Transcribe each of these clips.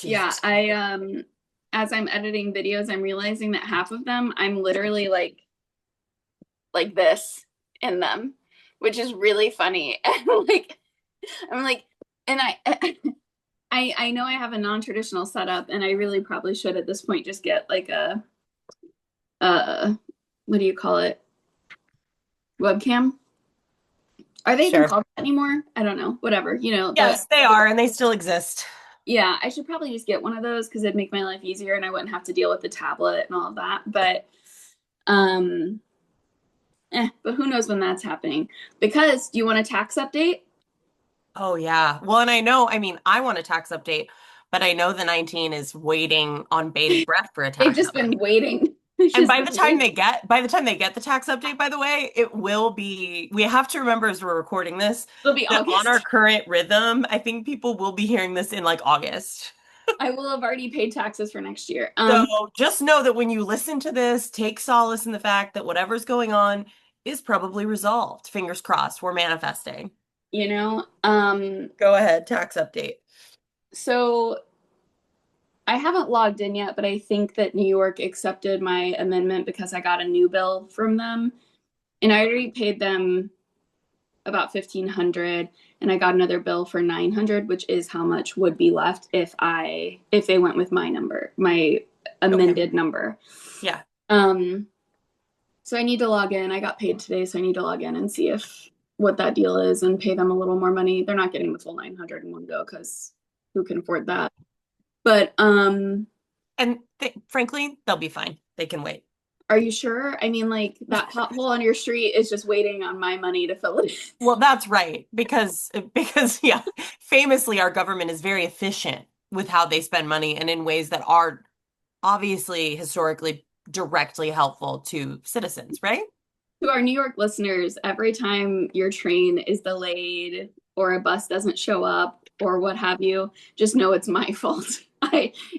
Yeah, Jesus. as I'm editing videos, I'm realizing that half of them I'm literally like this in them, which is really funny. And I'm like, and I know I have a non-traditional setup, and I really probably should at this point just get like a what do you call it? Webcam? Are they even Sure. called that anymore? I don't know. Whatever. Yes, they are, and they still exist. Yeah, I should probably just get one of those because it'd make my life easier and I wouldn't have to deal with the tablet and all of that. Um, but who knows when that's happening? Because do you want a tax update? Oh yeah. Well, and I mean, I want a tax update, but I know the 19 is waiting on bated breath for a They've tax just been update. waiting. They've And just been waiting. by the time they get the tax update, by the way, it will be, we have to remember as we're recording this It'll be that on our August. current rhythm, I think people will be hearing this in like August. I will have already paid taxes for next year. So just know that when you listen to this, take solace in the fact that whatever's going on is probably resolved. Fingers crossed, we're manifesting. You know, um, Go ahead, tax update. so I haven't logged in yet, but I think that New York accepted my amendment because I got a new bill from them, and I already paid them about 1,500, and I got another bill for 900, which is how much would be left if they went with my number, my Okay. amended number. Yeah. Um, so I need to log in. I got paid today, so I need to log in and see if what that deal is and pay them a little more money. They're not getting the full 900 in one go because who can afford that? But And th frankly, they'll be fine. They can wait. are you sure? I mean, like that pothole on your street is just waiting on my money to fill it. Well, that's right, because yeah, famously our government is very efficient with how they spend money and in ways that are obviously historically directly helpful to citizens, right? To our New York listeners, every time your train is delayed or a bus doesn't show up or what have you, just know it's my fault.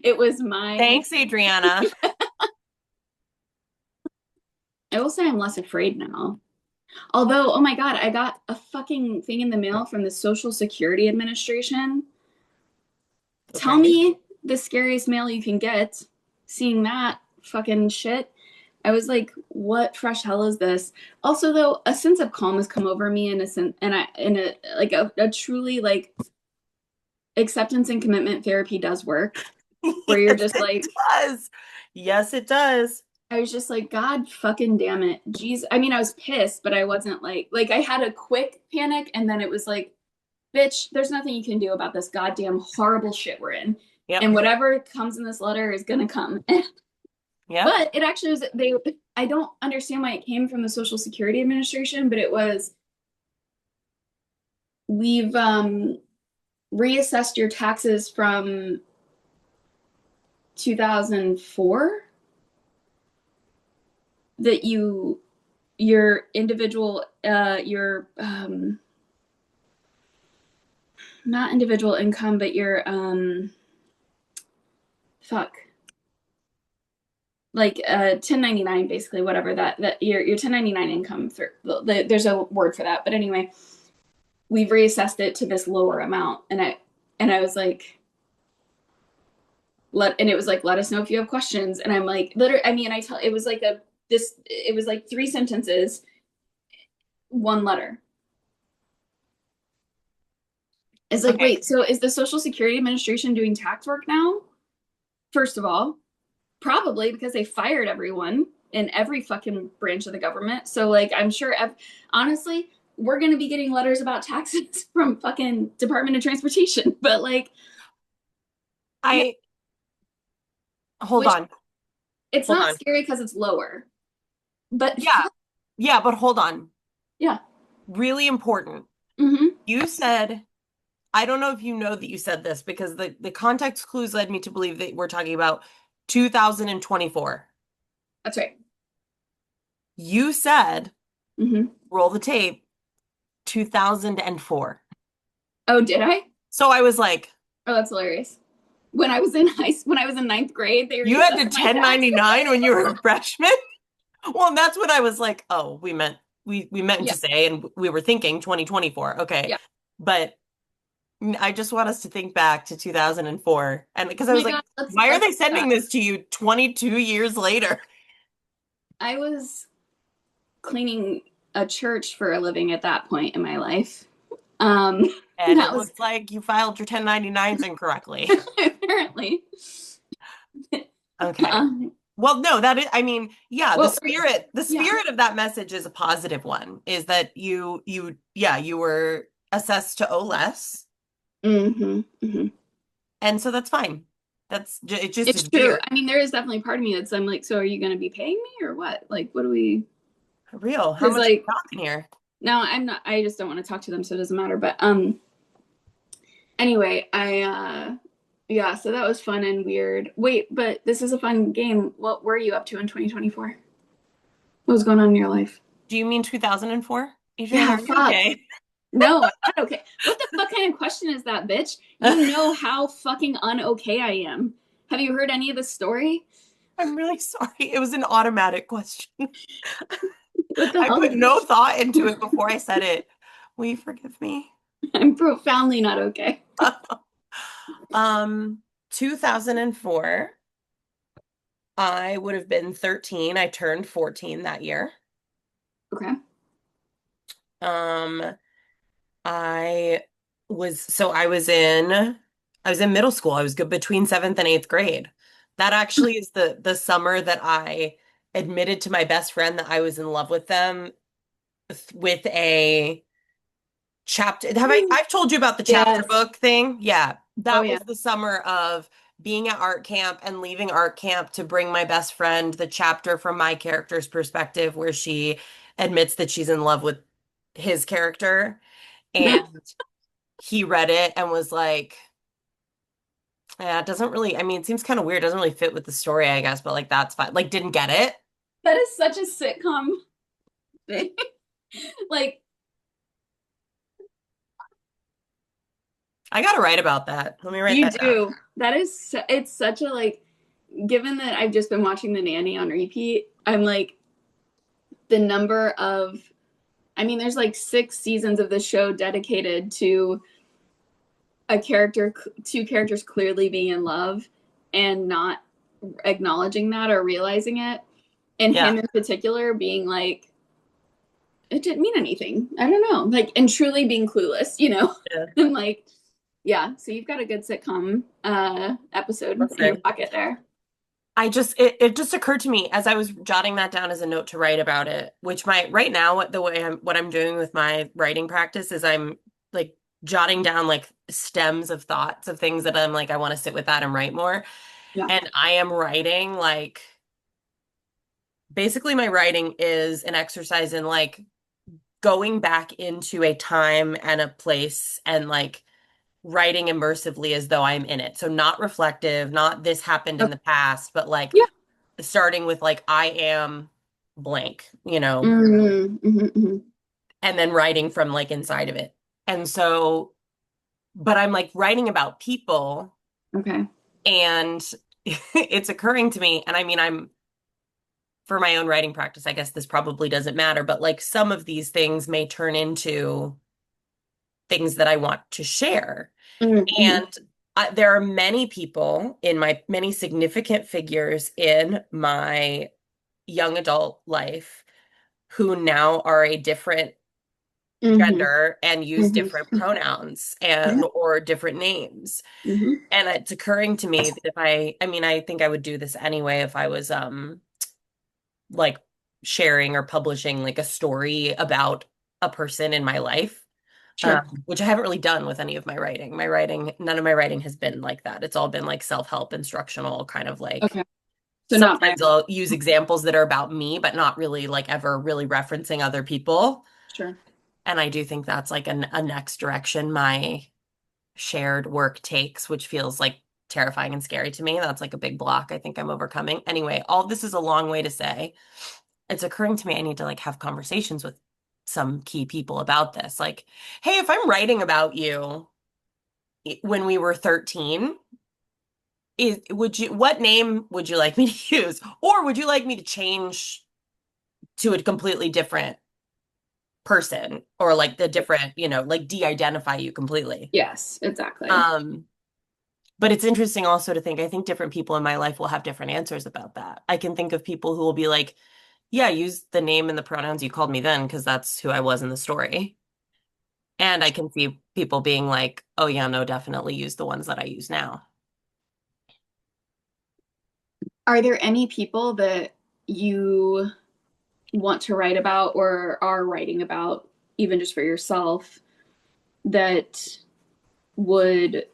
It was my Thanks, Adriana. I will say I'm less afraid now. Although, oh my God, I got a fucking thing in the mail from the Social Security Administration. Tell Okay. me the scariest mail you can get. Seeing that fucking shit, I was like, what fresh hell is this? Also, though, a sense of calm has come over me in a sense, and I in a like a truly like acceptance and commitment therapy does work. Where you're Yes, just it like, does. Yes, it does. I was just like, God fucking damn it, jeez. I mean, I was pissed, but I wasn't like I had a quick panic, and then it was like, bitch, there's nothing you can do about this goddamn horrible shit we're in, Yep. and whatever comes in this letter is gonna come. Yep. But it actually was they. I don't understand why it came from the Social Security Administration, but it was we've reassessed your taxes from 2004 that your individual your not individual income but your fuck like 1099 basically whatever that your 1099 income for there's a word for that but anyway we've reassessed it to this lower amount and I was like let us know if you have questions and I'm like literally I mean I tell it was like a this it was like three sentences one letter. It's like, Okay. wait, so is the Social Security Administration doing tax work now? First of all, probably because they fired everyone in every fucking branch of the government. So, like, I'm sure, honestly, we're going to be getting letters about taxes from fucking Department of Transportation. But, like, yeah, I hold which on. it's Hold not on. scary because it's lower. But, Yeah. Yeah, but hold on. yeah. Really important. Mm-hmm. You said, I don't know if you know that you said this because the context clues led me to believe that we're talking about 2024. That's right. You said, Mm-hmm. roll the tape, 2004. Oh, did I? So I was like, Oh, that's hilarious. When I was in ninth grade, they you had to reassessed my tax. 1099 when you were a freshman? Well, that's what I was like, oh, we meant Yeah, to say and we were thinking 2024. Okay. yeah. But I just want us to think back to 2004. And because Oh I was my like, God, let's why are let's they sending this to you 22 years later? I was cleaning a church for a living at that point in my life. Um, And that it was looks like you filed your 1099s incorrectly. apparently. Okay. Um, Well, no, that is, I mean, yeah, what were the yeah. spirit of that message is a positive one, is that yeah, you were assessed to owe less. Hmm. And so that's fine. It just It's is true. weird. I mean, there is definitely part of me that's I'm like, so are you going to be paying me or what? Like, what do we? Real. How Because much are like, we talking here? no, I'm not. I just don't want to talk to them, so it doesn't matter. But anyway, yeah. So that was fun and weird. Wait, but this is a fun game. What were you up to in 2024? What was going on in your life? Do you mean 2004? Adrian, Yeah, are you fuck. okay? No, I'm not okay. What the fuck kind of question is that, bitch? You know how fucking unokay I am. Have you heard any of the story? I'm really sorry. It was an automatic question. What the I hell? put no thought into it before I said it. Will you forgive me? I'm profoundly not okay. Um, 2004, I would have been 13. I turned 14 that year. Okay. Um, I I was in middle school. I was good between seventh and eighth grade. That actually is the summer that I admitted to my best friend that I was in love with them with a chapter. I've told you about the chapter Yes. book thing? Yeah. Oh That yeah. was the summer of being at art camp and leaving art camp to bring my best friend the chapter from my character's perspective where she admits that she's in love with his character. And he read it and was like, yeah, it doesn't really, I mean, it seems kind of weird. It doesn't really fit with the story, I guess, but like that's fine. Like, didn't get it. That is such a sitcom thing. Like I gotta write about that. Let me write you that down. do. That is it's such a like given that I've just been watching The Nanny on repeat, I'm like the number of I mean there's like 6 seasons of the show dedicated to a character two characters clearly being in love and not acknowledging that or realizing it and Yeah. him in particular being like it didn't mean anything. I don't know. Like and truly being clueless, you know. Yeah. And like yeah, so you've got a good sitcom episode in your Listen. pocket there. It just occurred to me as I was jotting that down as a note to write about it, which my right now what I'm doing with my writing practice is I'm like jotting down like stems of thoughts of things that I'm like I want to sit with that and write more. Yeah. And I am writing like basically my writing is an exercise in like going back into a time and a place and like writing immersively as though I'm in it. So not reflective, not this happened in Okay. the past, but like Yeah. starting with like I am blank, Mm-hmm. and then writing from like inside of it. And so, but I'm like writing about people Okay. and it's occurring to me. And I mean, I'm for my own writing practice, I guess this probably doesn't matter, but like some of these things may turn into things that I want to share. Mm-hmm. And there are many people in my many significant figures in my young adult life who now are a different Mm-hmm. gender and use different Mm-hmm. pronouns Yeah. and or different names. Mm-hmm. And it's occurring to me that if I mean, I think I would do this anyway if I was like sharing or publishing like a story about a person in my life. Sure. Which I haven't really done with any of my writing. None of my writing has been like that. It's all been like self-help, instructional, kind of like Okay. So not sometimes biography. I'll use examples that are about me, but not really like ever really referencing other people. Sure. And I do think that's like a next direction my shared work takes, which feels like terrifying and scary to me. That's like a big block I think I'm overcoming. Anyway, all this is a long way to say it's occurring to me I need to like have conversations with some key people about this. Like, hey, if I'm writing about you when we were 13, what name would you like me to use? Or would you like me to change to a completely different person or like the different, like de-identify you completely. Yes, exactly. Um, but it's interesting also to think, I think different people in my life will have different answers about that. I can think of people who will be like, yeah, use the name and the pronouns you called me then because that's who I was in the story. And I can see people being like, oh yeah, no, definitely use the ones that I use now. Are there any people that you want to write about or are writing about, even just for yourself, that would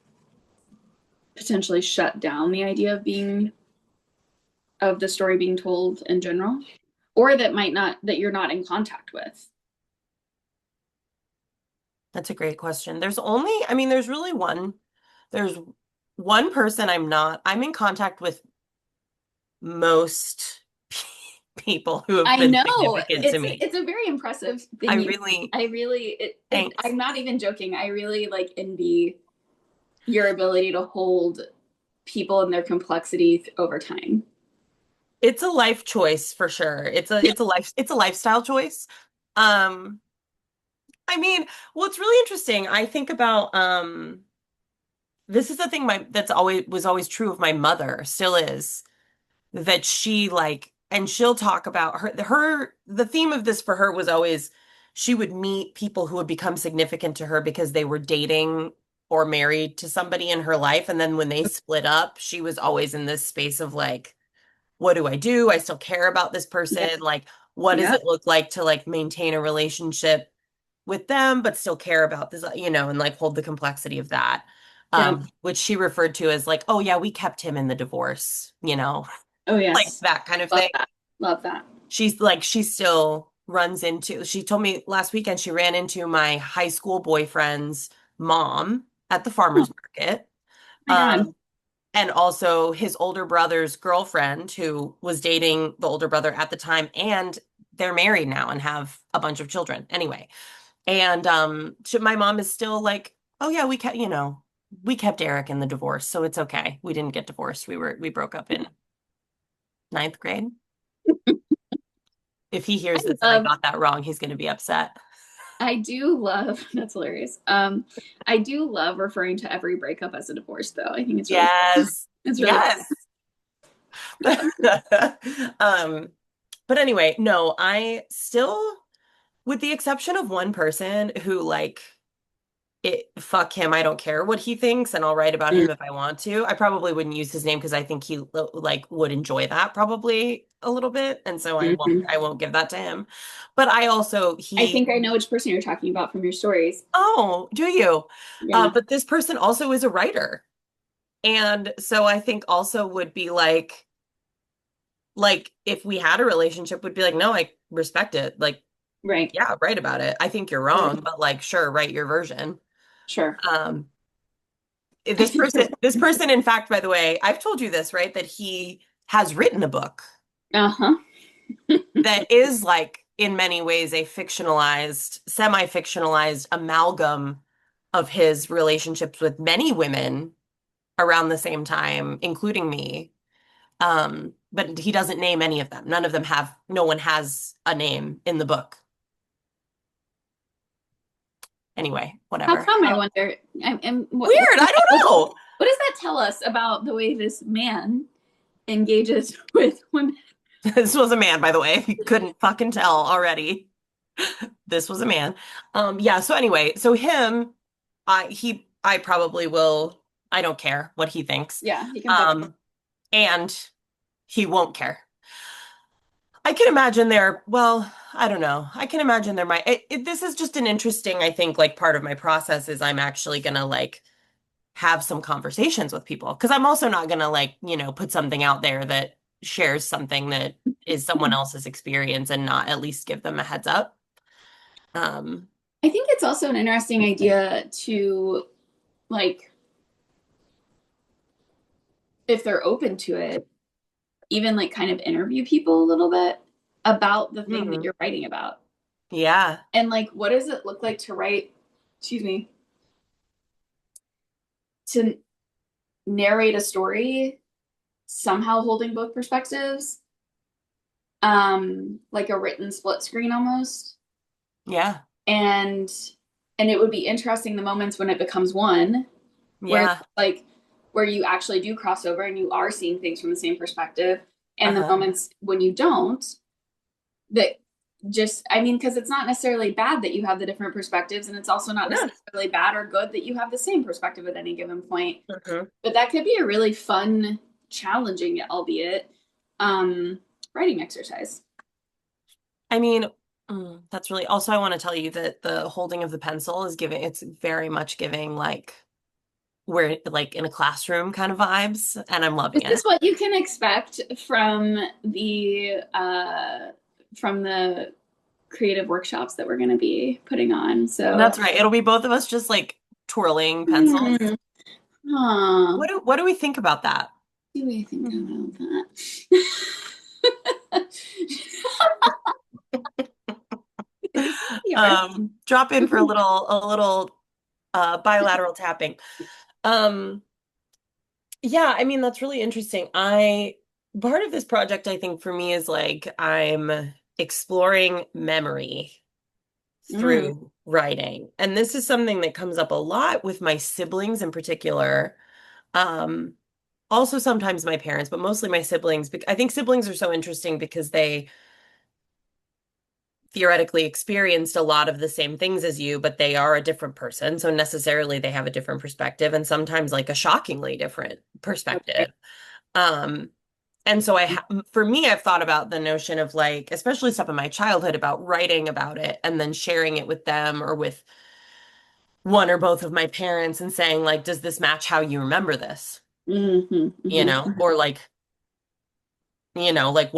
potentially shut down the idea of the story being told in general, or that might not, that you're not in contact with? That's a great question. I mean, there's one person I'm in contact with most people who have I been know significant to me. it's a very impressive I thing. really, I really thanks. I'm not even joking. I really like envy your ability to hold people and their complexity over time. It's a life choice for sure. It's a lifestyle choice. Um, I mean, what's really interesting, I think about this is the thing that's always true of my mother, still is, that she like, and she'll talk about the theme of this for her was always she would meet people who would become significant to her because they were dating or married to somebody in her life. And then when they split up, she was always in this space of like, what do I do? I still care about this Yeah. person. Like, what does Yeah. it look like to like maintain a relationship with them, but still care about this, and like hold the complexity of that. Yep. Which she referred to as like, oh yeah, we kept him in the divorce, Oh like yes. that kind of Love thing. that. Love that. She still runs into, she told me last weekend she ran into my high school boyfriend's mom at the Oh farmer's market. my God. Um, and also his older brother's girlfriend who was dating the older brother at the time, and they're married now and have a bunch of children. Anyway, and my mom is still like, "Oh yeah, we kept Eric in the divorce, so it's okay. We didn't get divorced. We broke up in ninth grade." If he I hears this and I love got that wrong, he's going to be upset. I do love that's hilarious. I do love referring to every breakup as a divorce though. I think Yes. it's really Yes. Um, but anyway, no, I still, with the exception of one person who like fuck him, I don't care what he thinks, and I'll write about fun. him if I want to. I probably wouldn't use his name because I think he like would enjoy that probably a little bit, and so Mhm. I won't give that to him. But I also I he think I know which person you're talking about from your stories. oh, do you? Yeah. But this person also is a writer. And so I think also would be like if we had a relationship would be like, no, I respect it. Like, Right. yeah, write about it. I think you're wrong, but like, sure, write your version. Sure. Um, I think there's this person, in fact, by the way, I've told you this, right? That he has written a book uh-huh. that is like in many ways a fictionalized, semi-fictionalized amalgam of his relationships with many women around the same time, including me. But he doesn't name any of them. No one has a name in the book. Anyway, How whatever. come I wonder and Weird. I don't know. what does that tell us about the way this man engages with women? This was a man, by the way, if you couldn't fucking tell already. This was a man. Yeah, so anyway, so him, I probably will, I don't care what he thinks. Yeah, he can fuck. Um, and he won't care. I can imagine well, I don't know. I can imagine there might, this is just an interesting, I think, like part of my process is I'm actually gonna like have some conversations with people because I'm also not gonna like, put something out there that shares something that is someone else's experience and not at least give them a heads up. Um, I think it's also an interesting idea to like if they're open to it, even like kind of interview people a little bit about the thing that mhm. you're writing about. Yeah. And like what does it look like to write, excuse me, to narrate a story somehow holding both perspectives, like a written split screen almost. Yeah. and it would be interesting the moments when it becomes one, where Yeah. like where you actually do cross over and you are seeing things from the same perspective, and the Uh-huh. moments when you don't, that just, I mean, because it's not necessarily bad that you have the different perspectives, and it's also not Yeah. necessarily bad or good that you have the same perspective at any given point. Mhm. But that could be a really fun, challenging, albeit, um, writing exercise. I mean, that's really also I want to tell you that the holding of the pencil is giving it's very much giving like we're like in a classroom kind of vibes, and I'm loving This it. is what you can expect from the creative workshops that we're going to be putting on. So, That's right. It'll be both of us just like twirling pencils. hmm, huh, What do we think about that? do we think Mhm. about that? Yours. Drop in for a little bilateral tapping. Um, yeah, I mean that's really interesting. I part of this project I think for me is like I'm exploring memory Mm, through writing. And this is something that comes up a lot with my siblings in particular. Um, Also sometimes my parents, but mostly my siblings. I think siblings are so interesting because they theoretically experienced a lot of the same things as you, but they are a different person. So necessarily they have a different perspective and sometimes like a shockingly different okay. perspective. Um, and so for me, I've thought about the notion of like, especially stuff in my childhood about writing about it and then sharing it with them or with one or both of my parents and saying like, does this match how you remember this? Hmm, hmm. Or like, like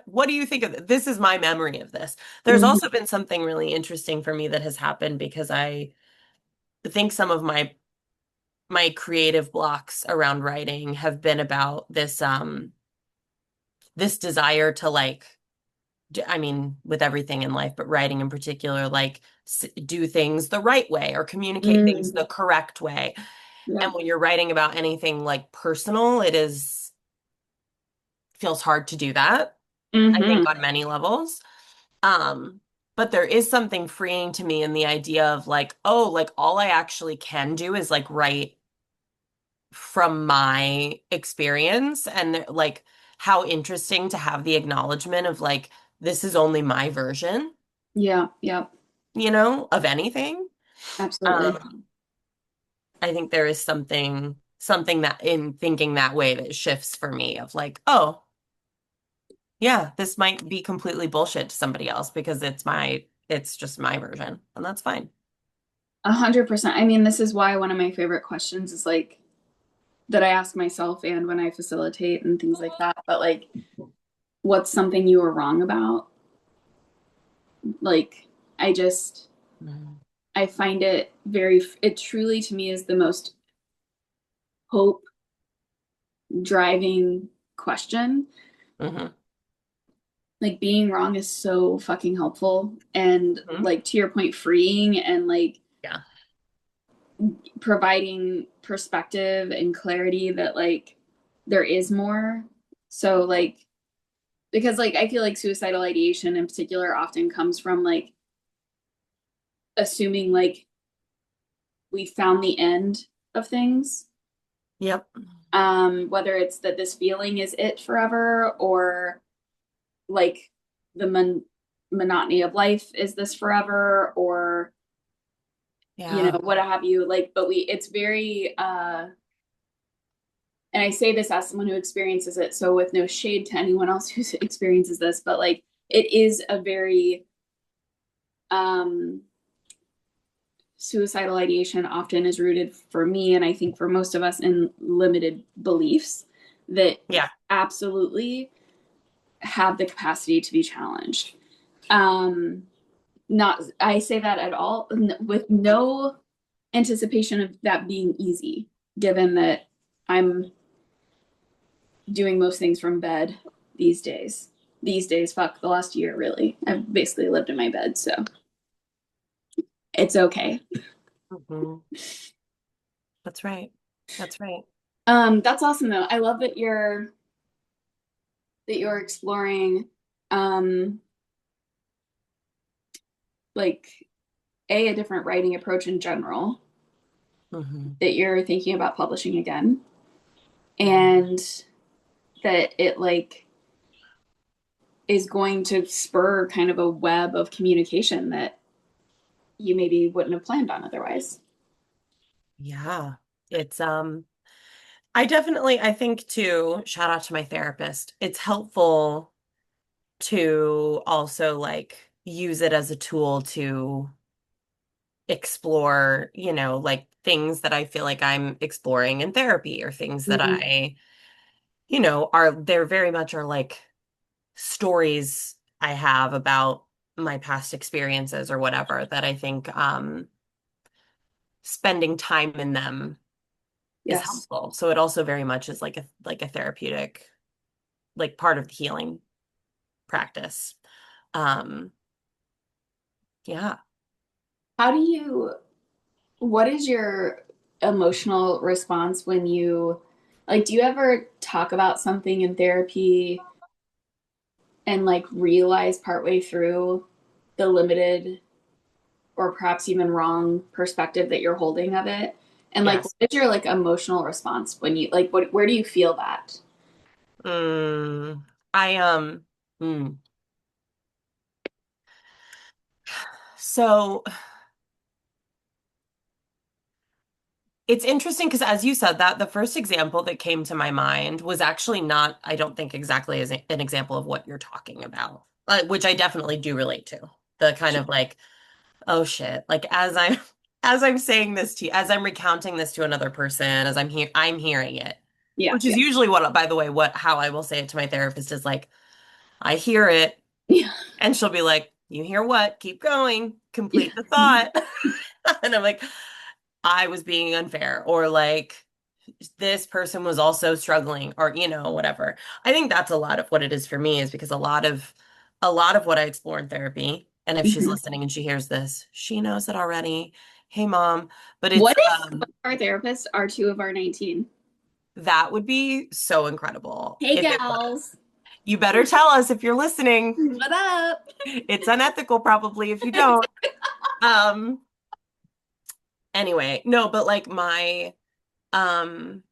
what do you think of this is my memory of this. There's Hmm. also been something really interesting for me that has happened because I think some of my creative blocks around writing have been about this desire to like I mean with everything in life but writing in particular like do things the right way or communicate things Mm, the correct way. yeah. And when you're writing about anything like personal, it is feels hard to do that, I Hmm. think on many levels. Um, but there is something freeing to me in the idea of like, oh, like all I actually can do is like write from my experience and like how interesting to have the acknowledgement of like this is only my version, Yeah. Yeah. of anything. Absolutely. Um, I think there is something that in thinking that way that shifts for me of like, oh, yeah, this might be completely bullshit to somebody else because it's just my version, and that's fine. 100%. I mean, this is why one of my favorite questions is like that I ask myself and when I facilitate and things like that. But like, what's something you were wrong about? Like, I just, Mhm. I find it very, it truly to me is the most hope driving question. Mhm. Like, being wrong is so fucking helpful. And Mhm. like, to your point, freeing and like Yeah. providing perspective and clarity that like there is more. So, like, because like I feel like suicidal ideation in particular often comes from like assuming like we found the end of things, Yep. whether it's that this feeling is it forever or like the monotony of life is this forever or Yeah. what have you, like, but we it's very and I say this as someone who experiences it, so with no shade to anyone else who experiences this, but like it is a very um suicidal ideation often is rooted for me, and I think for most of us, in limited beliefs that Yeah. absolutely have the capacity to be challenged. Um, Not, I say that at all with no anticipation of that being easy, given that I'm doing most things from bed these days. These days, fuck the last year, really. I've basically lived in my bed, so it's okay. Mhm. That's right. That's right. That's awesome though. I love that you're exploring um like a different writing approach in general Hmm. that you're thinking about publishing again, Hmm. and that it like is going to spur kind of a web of communication that you maybe wouldn't have planned on otherwise. Yeah. It's I think too, shout out to my therapist. It's helpful to also like use it as a tool to explore, like things that I feel like I'm exploring in therapy or things that Mm-hmm. they're very much are like stories I have about my past experiences or whatever that I think spending time in them is Yes. helpful. So it also very much is like a therapeutic like part of the healing practice. Um yeah. How do you, what is your emotional response when you, like, do you ever talk about something in therapy and like realize partway through the limited or perhaps even wrong perspective that you're holding of it? And like, what Yes. is your like emotional response when you, like, where do you feel that? Mm, I mm. So it's interesting because as you said that, the first example that came to my mind was actually not, I don't think exactly as an example of what you're talking about, which I definitely do relate to. The kind of like, oh shit, like as I'm saying this to you, as I'm recounting this to another person, as I'm hearing it, Yeah, which is yeah. usually what, by the way, what how I will say it to my therapist is like, I hear it, Yeah. and she'll be like, you hear what? Keep going, complete the thought. And I'm like, I was being unfair, or like this person was also struggling, or whatever. I think that's a lot of what it is for me, is because a lot of what I explore in therapy, and if she's Mhm. listening and she hears this, she knows it already. Hey mom, but it's What if our therapists are two of our 19? that would be so incredible Hey, if it was. gals, You better tell us if you're listening. what up? It's unethical probably if you don't. Um anyway, no, but like um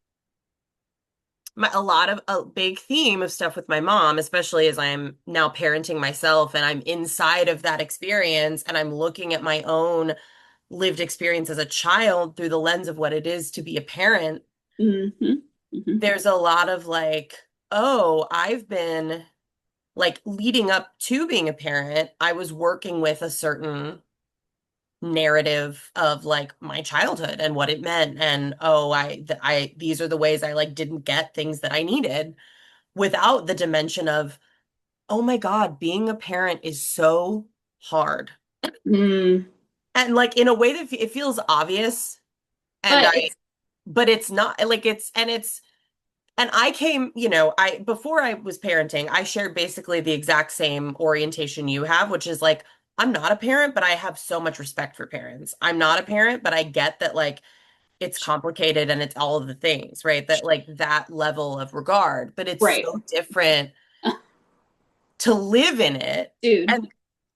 a lot of a big theme of stuff with my mom, especially as I'm now parenting myself and I'm inside of that experience and I'm looking at my own lived experience as a child through the lens of what it is to be a parent. Mm-hmm. Mm-hmm. There's a lot of like, oh, I've been like leading up to being a parent, I was working with a certain narrative of like my childhood and what it meant, and oh, these are the ways I like didn't get things that I needed, without the dimension of, oh my God, being a parent is so hard. Mm. And like in a way that it feels obvious, and But it's but it's not like and I came, before I was parenting, I shared basically the exact same orientation you have, which is like, I'm not a parent, but I have so much respect for parents. I'm not a parent, but I get that like it's complicated and it's all of the things, right? That like that level of regard, but it's right, so different to live in it. dude.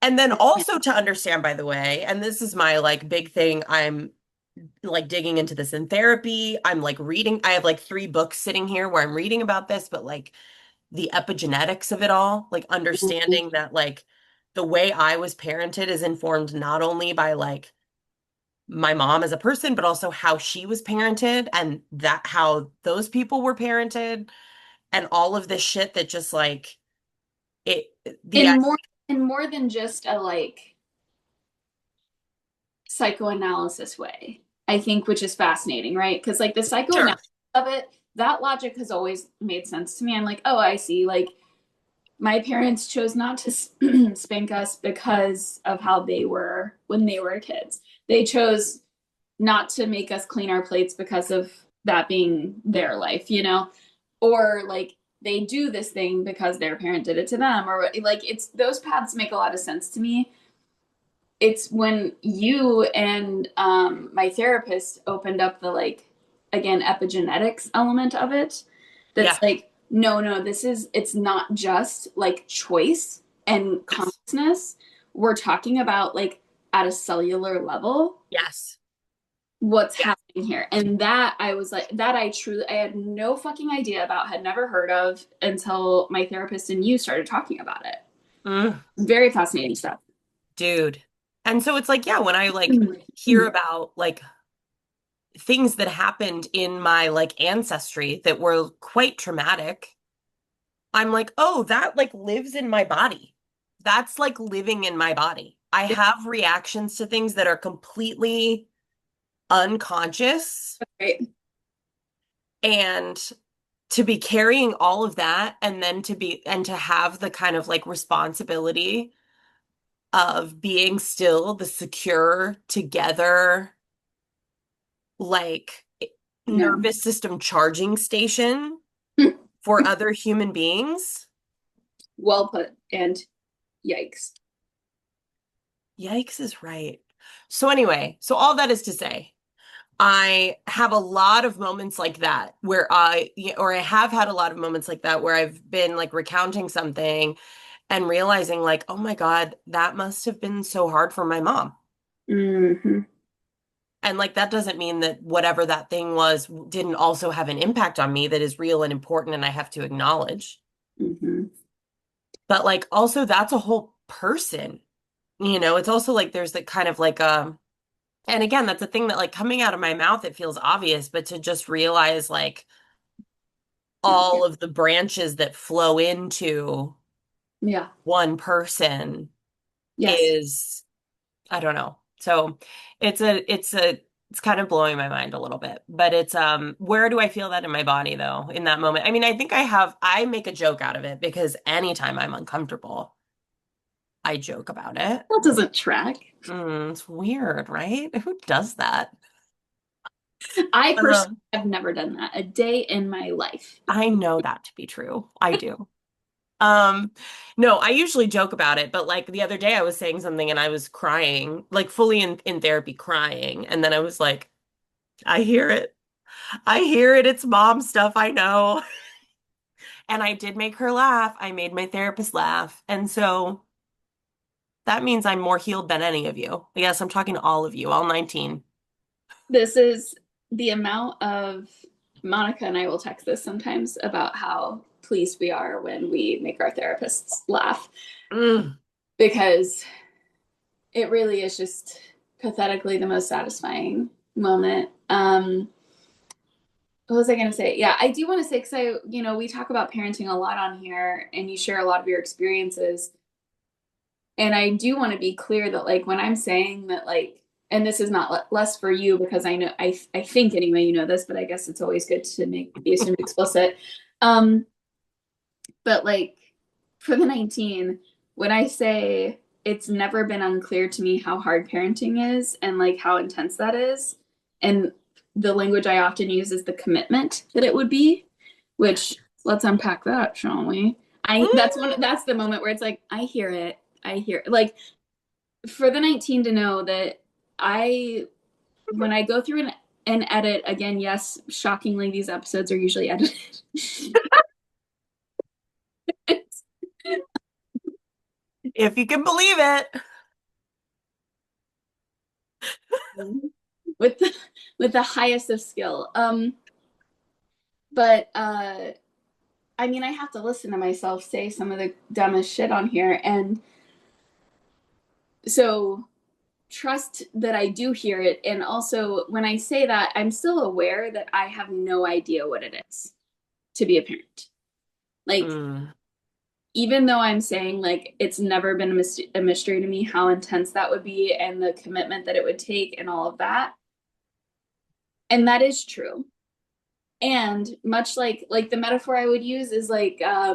And then also to understand, by the way, and this is my like big thing, I'm like digging into this in therapy. I'm like reading, I have like 3 books sitting here where I'm reading about this, but like the epigenetics of it all, like understanding that like the way I was parented is informed not only by like my mom as a person, but also how she was parented and that how those people were parented, and all of this shit that just like it the In more in more than just a like psychoanalysis way, I think, which is fascinating, right? Because like the sure. psychoanalysis of it, that logic has always made sense to me. I'm like, oh, I see. Like my parents chose not to spank us because of how they were when they were kids. They chose not to make us clean our plates because of that being their life, you know? Or like they do this thing because their parent did it to them, or like it's those paths make a lot of sense to me. It's when you and my therapist opened up the like again epigenetics element of it, Yeah. that's like no, this is, it's not just like choice and Yes. consciousness. We're talking about like at a cellular level Yes. what's Yes. happening here. And that I was like, that I truly, I had no fucking idea about, had never heard of until my therapist and you started talking about it. Mm, Very fascinating stuff. dude. And so it's like, yeah, when I like hear about like things that happened in my like ancestry that were quite traumatic, I'm like, oh, that like lives in my body. That's like living in my body. I have reactions to things that are completely unconscious. Right. And to be carrying all of that and then to be and to have the kind of like responsibility of being still the secure together like No. nervous system charging station for other human beings. Well put. And yikes. Yikes is right. So anyway, so all that is to say, I have a lot of moments like that where or I have had a lot of moments like that where I've been like recounting something and realizing like, oh my God, that must have been so hard for my mom. Mm-hmm. And like that doesn't mean that whatever that thing was didn't also have an impact on me that is real and important and I have to acknowledge. Mm-hmm. But like also that's a whole person. It's also like there's the kind of like and again, that's a thing that like coming out of my mouth it feels obvious, but to just realize like all of the branches that flow into Yeah. one person Yes. is I don't know. So it's kind of blowing my mind a little bit. But it's where do I feel that in my body though, in that moment? I mean, I think I make a joke out of it because anytime I'm uncomfortable, I joke about it. That doesn't track. It's weird, right? Who does that? I personally Um, have never done that a day in my life. I know that to be true. I do. Um, no, I usually joke about it, but like the other day I was saying something and I was crying, like fully in therapy crying, and then I was like, I hear it. I hear it. It's mom stuff, I know. And I did make her laugh. I made my therapist laugh. And so that means I'm more healed than any of you. Yes, I'm talking to all of you, all 19. This is the amount of Monica and I will text this sometimes about how pleased we are when we make our therapists laugh Mm. because it really is just pathetically the most satisfying moment. What was I going to say? Yeah, I do want to say, because we talk about parenting a lot on here and you share a lot of your experiences. And I do want to be clear that, like, when I'm saying that, like, and this is not less for you because I know, I think anyway, you know this, but I guess it's always good to make be assumed explicit. Um, but like for the 19, when I say it's never been unclear to me how hard parenting is and like how intense that is, and the language I often use is the commitment that it would be, which let's unpack that, shall we? I that's the moment where it's like, I hear it. I hear it. Like for the 19 to know that I when I go through and edit again, yes, shockingly, these episodes are usually edited. If you can believe it. with the highest of skill. But I mean, I have to listen to myself say some of the dumbest shit on here, and so trust that I do hear it. And also, when I say that, I'm still aware that I have no idea what it is to be a parent. Like, Mm. even though I'm saying like it's never been a mystery to me how intense that would be and the commitment that it would take and all of that, and that is true. And much like the metaphor I would use is like uh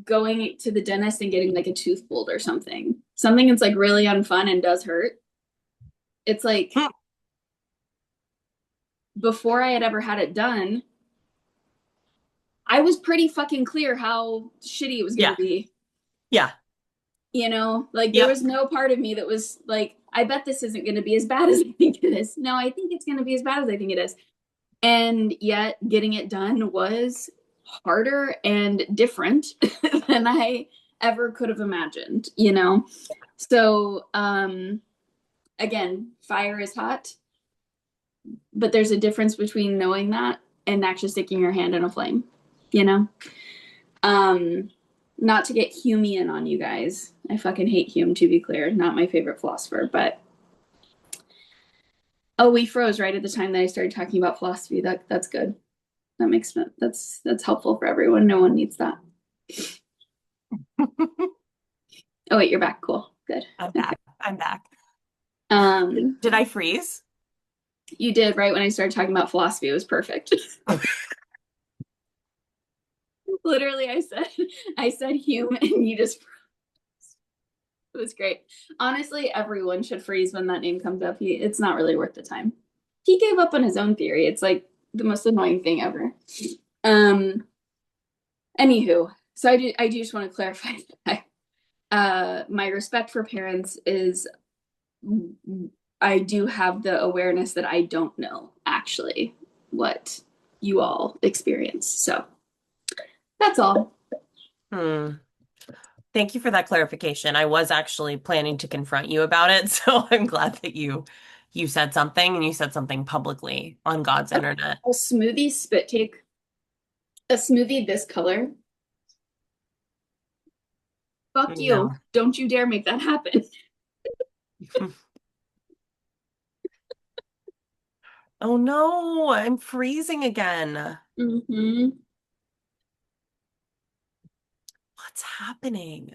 going to the dentist and getting like a tooth pulled or something. Something that's like really unfun and does hurt. It's like Hmm. before I had ever had it done, I was pretty fucking clear how shitty it was going to Yeah. be. Yeah. Like there Yep. was no part of me that was like, I bet this isn't going to be as bad as I think it is. No, I think it's going to be as bad as I think it is. And yet getting it done was harder and different than I ever could have imagined, you know? So, again, fire is hot, but there's a difference between knowing that and actually sticking your hand in a flame, you know? Um, Not to get Humean on you guys. I fucking hate Hume, to be clear. Not my favorite philosopher, but oh, we froze right at the time that I started talking about philosophy. That's good. That makes sense. That's helpful for everyone. No one needs that. Oh wait, you're back. Cool. Good. I'm Okay. back. I'm back. Um, Did I freeze? you did right when I started talking about philosophy. It was perfect. Literally, I said Hume, and you just it was great. Honestly, everyone should freeze when that name comes up. It's not really worth the time. He gave up on his own theory. It's like the most annoying thing ever. Um, Anywho, so I do just want to clarify that my respect for parents is I do have the awareness that I don't know actually what you all experience. So that's all. Hmm. Thank you for that clarification. I was actually planning to confront you about it, so I'm glad that you said something and you said something publicly on God's internet. A smoothie spit take, a smoothie this color. Fuck you. No. Don't you dare make that happen. Oh no, I'm freezing again. Mm-hmm. What's happening?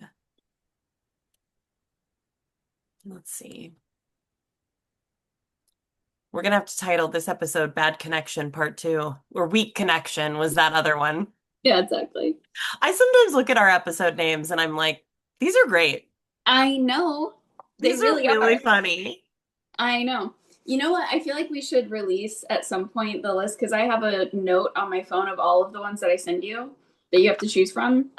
Let's see. We're gonna have to title this episode Bad Connection Part 2, or Weak Connection was that other one. Yeah, exactly. I sometimes look at our episode names and I'm like, these are great. I know. They These are really really are. funny. I know. You know what? I feel like we should release at some point the list because I have a note on my phone of all of the ones that I send you that you have to choose from.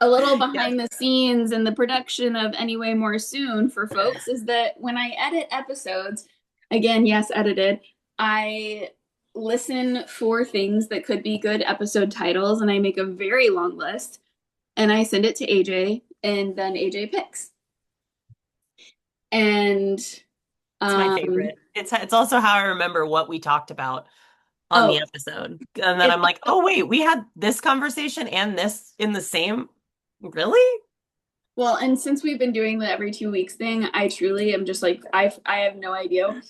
A little Yes. behind the scenes in the production of Anyway More Soon for folks is that when I edit episodes, again, yes, edited, I listen for things that could be good episode titles and I make a very long list and I send it to AJ and then AJ picks. And It's my um favorite. It's also how I remember what we talked about on the oh, episode. And then it's I'm like, oh wait, we had this conversation and this in the same. Really? well, and since we've been doing the every 2 weeks thing, I truly am just like I have no idea.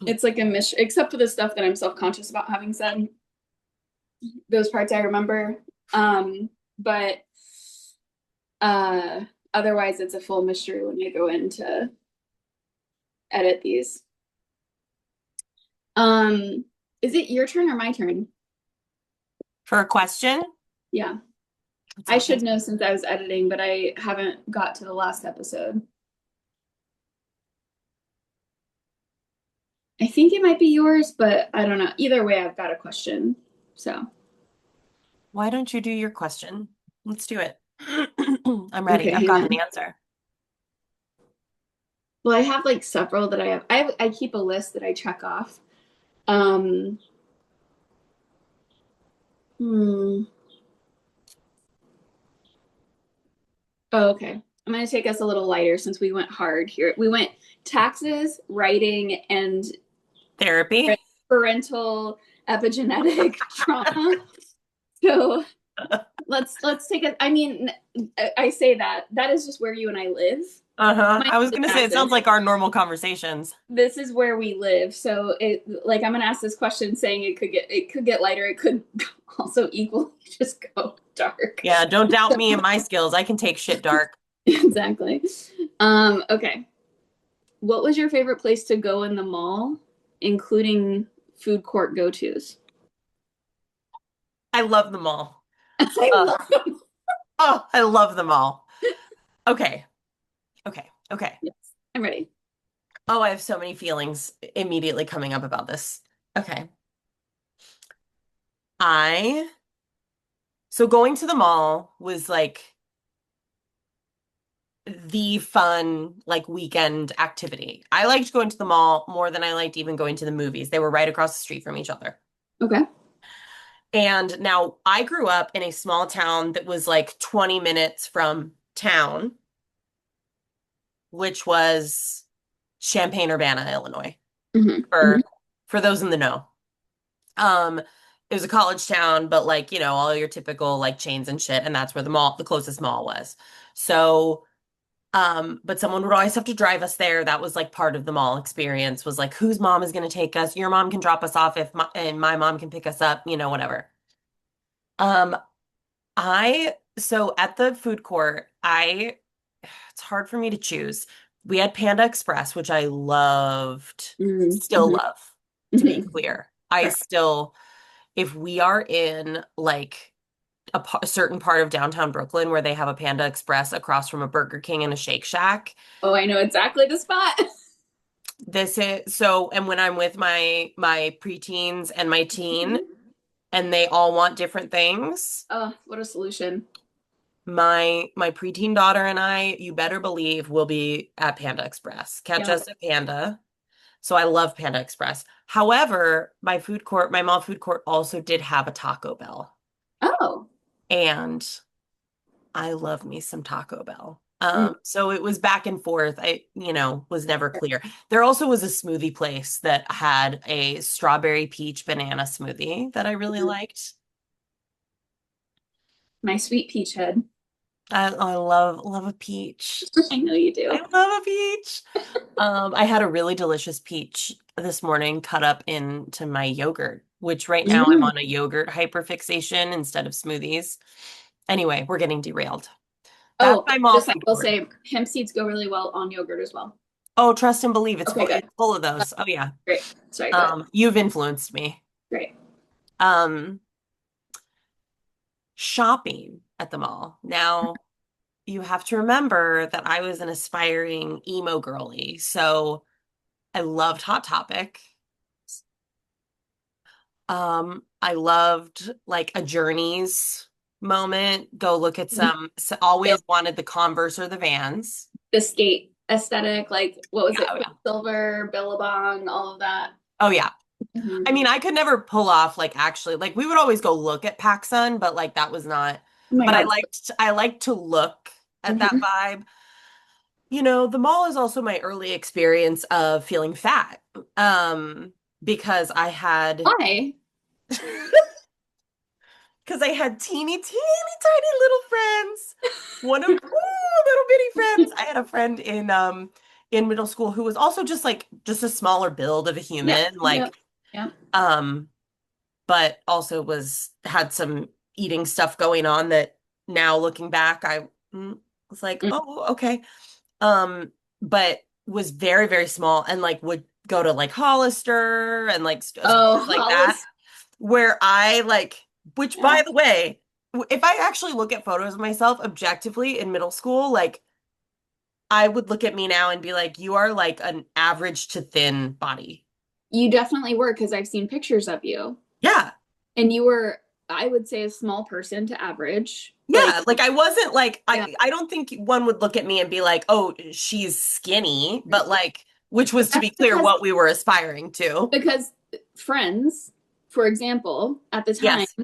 It's like a mission, except for the stuff that I'm self-conscious about having said. Those parts I remember. But uh otherwise it's a full mystery when I go in to edit these. Um, is it your turn or my turn? For a question? Yeah. Let's I see. should know since I was editing, but I haven't got to the last episode. I think it might be yours, but I don't know. Either way, I've got a question. So, Why don't you do your question? Let's do it. I'm ready. okay, I've hang got an on. answer. Well, I have like several that I keep a list that I check off. Um, hmm. Oh, okay. I'm going to take us a little lighter since we went hard here. We went taxes, writing, and Therapy? parental epigenetic trauma. So let's take it. I mean, I say that is just where you and I live. Uh-huh. Minus I was the gonna say it sounds taxes. like our normal conversations. This is where we live. So it like I'm gonna ask this question saying it could get lighter. It could also equally just go dark. Yeah, don't doubt me and my skills. I can take shit dark. Exactly. Okay. What was your favorite place to go in the mall, including food court go-tos? I love them all. I Uh, love them. oh, I love them all. Okay. Okay. Okay. Yes, I'm ready. Oh, I have so many feelings immediately coming up about this. Okay. I, so going to the mall was like the fun, like weekend activity. I liked going to the mall more than I liked even going to the movies. They were right across the street from each other. Okay. And now I grew up in a small town that was like 20 minutes from town, which was Champaign-Urbana, Illinois, Hmm. Hmm. for for those in the know. Um, it was a college town, but like, all your typical like chains and shit, and that's where the closest mall was. So, but someone would always have to drive us there. That was like part of the mall experience was like whose mom is going to take us? Your mom can drop us off if and my mom can pick us up, whatever. Um, so at the food court, it's hard for me to choose. We had Panda Express, which I loved, Hmm. still Hmm. love, to be Hmm. clear. I still, if we are in like a certain part of downtown Brooklyn where they have a Panda Express across from a Burger King and a Shake Shack, Oh, I know exactly the spot. this is so, and when I'm with my preteens and my teen and they all want different things, Oh, what a solution. my preteen daughter and I, you better believe, will be at Panda Express. Catch Yep. us at Panda. So I love Panda Express. However, my mall food court also did have a Taco Bell. Oh. And I love me some Taco Bell. Mm. So it was back and forth. Was never clear. There also was a smoothie place that had a strawberry peach banana smoothie that I really liked. My sweet peach head. I love a peach. I know you I do. love a peach. I had a really delicious peach this morning cut up into my yogurt, which right now I'm Mm. on a yogurt hyperfixation instead of smoothies. Anyway, we're getting derailed. That's Oh, my mall just I food will court. say hemp seeds go really well on yogurt as well. Oh, trust and believe. It's Okay, full, good. it's full of those. Oh yeah. Great. Sorry, go ahead. You've influenced me. Great. Um, Shopping at the mall. Now, you have to remember that I was an aspiring emo girly, so I loved Hot Topic. I loved like a Journeys moment. Go look at Mhm. always wanted the Converse or the Vans. The skate aesthetic, like what was Yeah, it? oh yeah. Quicksilver, Billabong, all of that. Oh yeah. Hmm. I mean, I could never pull off like actually like we would always go look at PacSun, but like that was not Oh my but God. I liked to look at that Hmm. vibe. The mall is also my early experience of feeling fat. Um because I had Why? because I had teeny tiny little friends. One of little bitty friends. I had a friend in middle school who was also just a smaller build of a Yep. human, Yep. like Yep. um but also was had some eating stuff going on that now looking back I was like, Mm. oh, okay. But was very, very small and like would go to like Hollister and like Oh, stores like that Hollis. where I like, which Yeah. by the way, if I actually look at photos of myself objectively in middle school, like I would look at me now and be like, you are like an average to thin body. You definitely were because I've seen pictures of you. Yeah. And you were, I would say, a small person to average. Like, Yeah, like I wasn't like yeah, I don't think one would look at me and be like, "Oh, she's skinny," but like which was to that's be clear because what we were aspiring to. because friends, for example, at the time, Yes.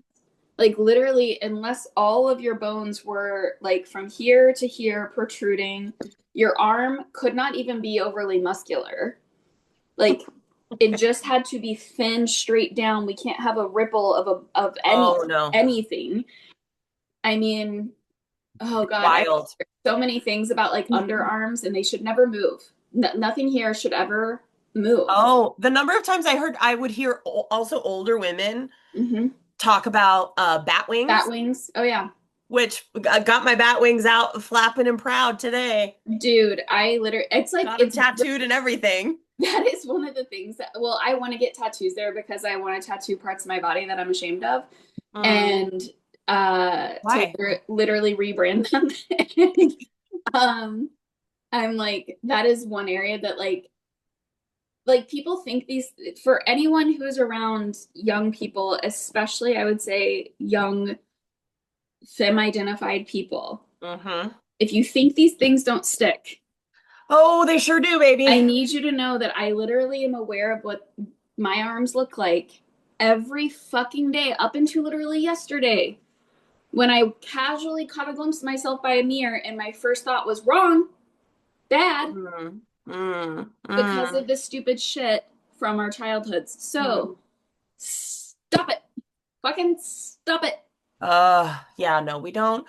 like literally, unless all of your bones were like from here to here protruding, your arm could not even be overly muscular. Like it just had to be thin, straight down. We can't have a ripple of Oh no. anything. I mean, oh God, I Wild. so many things about like underarms, and they should never move. Nothing here should ever move. Oh, the number of times I would hear also older women Hmm. talk about bat Bat wings, wings. Oh yeah, which I got my bat wings out flapping and proud today. dude. I literally, it's like Got them it's tattooed and everything. that is one of the things that. Well, I want to get tattoos there because I want to tattoo parts of my body that I'm ashamed of, Mm, and to why? literally rebrand them. um, I'm like that is one area that like people think these for anyone who's around young people, especially I would say young femme-identified people. Mm-hmm. If you think these things don't stick, Oh, they sure do, I baby. need you to know that I literally am aware of what my arms look like. every fucking day up until literally yesterday when I casually caught a glimpse of myself by a mirror and my first thought was wrong, bad, Mm, mm, because of mm, this stupid shit from our childhoods. mm. So stop it. Fucking stop it. Yeah, no, we don't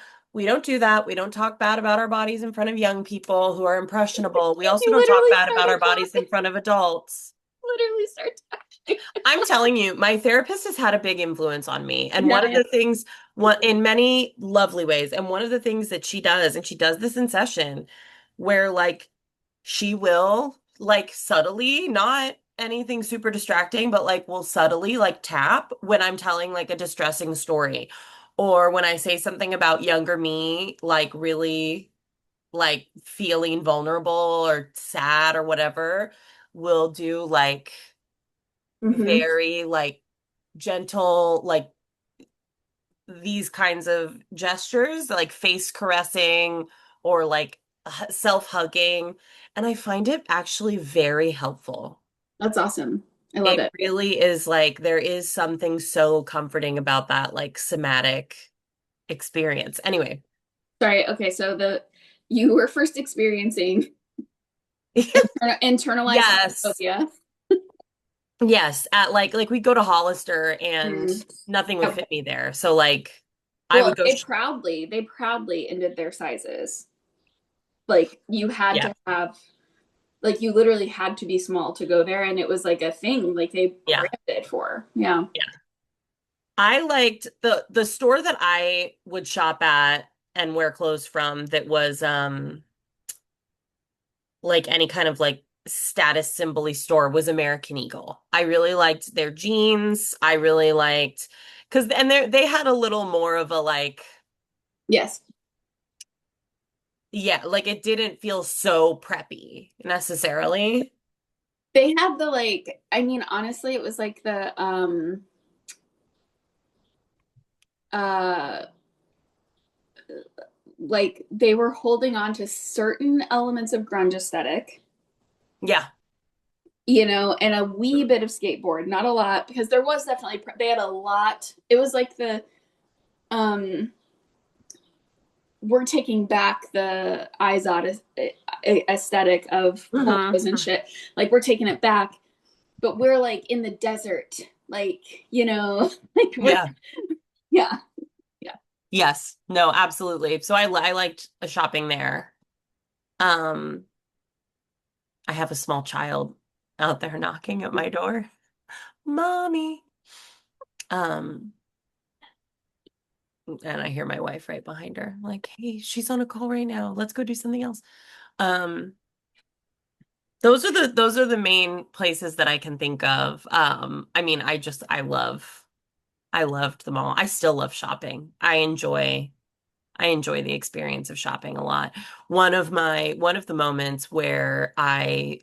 do that. We don't talk bad about our bodies in front of young people who are impressionable. We also You don't talk literally bad about started our bodies in crying. front of adults. Literally started crying. I'm telling you, my therapist has had a big influence on me. And Yeah, one of yeah. the things, in many lovely ways, and one of the things that she does, and she does this in session, where like she will like subtly, not anything super distracting, but like will subtly like tap when I'm telling like a distressing story. Or when I say something about younger me, like really like feeling vulnerable or sad or whatever, will do like Mm-hmm. very like gentle, like these kinds of gestures, like face caressing or like self-hugging. And I find it actually very helpful. That's awesome. I love It it. really is like there is something so comforting about that, like somatic experience. Anyway, Sorry. Okay, so the you were first experiencing internalized yes, homophobia. yes. At like we go to Hollister and Mm. nothing would Oh, fit me there. So like I well, would go, they proudly ended their sizes. Like you had yeah, to have, like you literally had to be small to go there, and it was like a thing. Like they yeah. crammed it for. Yeah. I liked the store that I would shop at and wear clothes from that was like any kind of like status symbol store was American Eagle. I really liked their jeans. I really liked because and they had a little more of a like Yes. yeah, like it didn't feel so preppy necessarily. They had the like. I mean, honestly, it was like the uh like they were holding on to certain elements of grunge aesthetic, Yeah. and a wee bit of skateboard, not a lot, because there was definitely they had a lot. It was like the um we're taking back the Izod aesthetic of polos and Hmm. shit. Like we're taking it back, but we're like in the desert, like like we're Yeah. yeah, yeah. Yes. No, absolutely. So I liked shopping there. Um I have a small child out there knocking at my door. Mommy. Um, and I hear my wife right behind her, like, hey, she's on a call right now. Let's go do something else. Um, those are the main places that I can think of. I mean, I loved them all. I still love shopping. I enjoy the experience of shopping a lot. One of the moments where I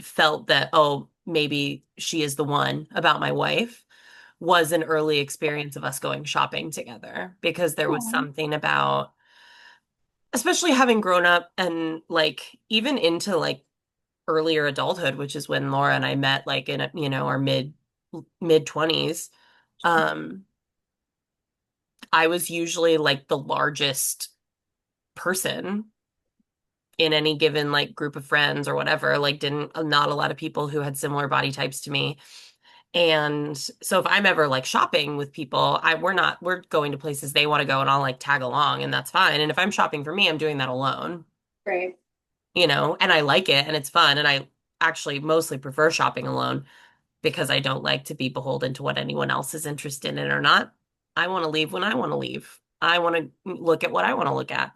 felt that, oh, maybe she is the one about my wife was an early experience of us going shopping together because there was Aw. something about, especially having grown up and like even into like earlier adulthood, which is when Laura and I met like in our mid 20s. Um, I was usually like the largest person in any given like group of friends or whatever, like didn't not a lot of people who had similar body types to me. And so if I'm ever like shopping with people, we're going to places they want to go and I'll like tag along and that's fine. And if I'm shopping for me, I'm doing that alone, Right. and I like it and it's fun. And I actually mostly prefer shopping alone because I don't like to be beholden to what anyone else is interested in or not. I want to leave when I want to leave. I want to look at what I want to look at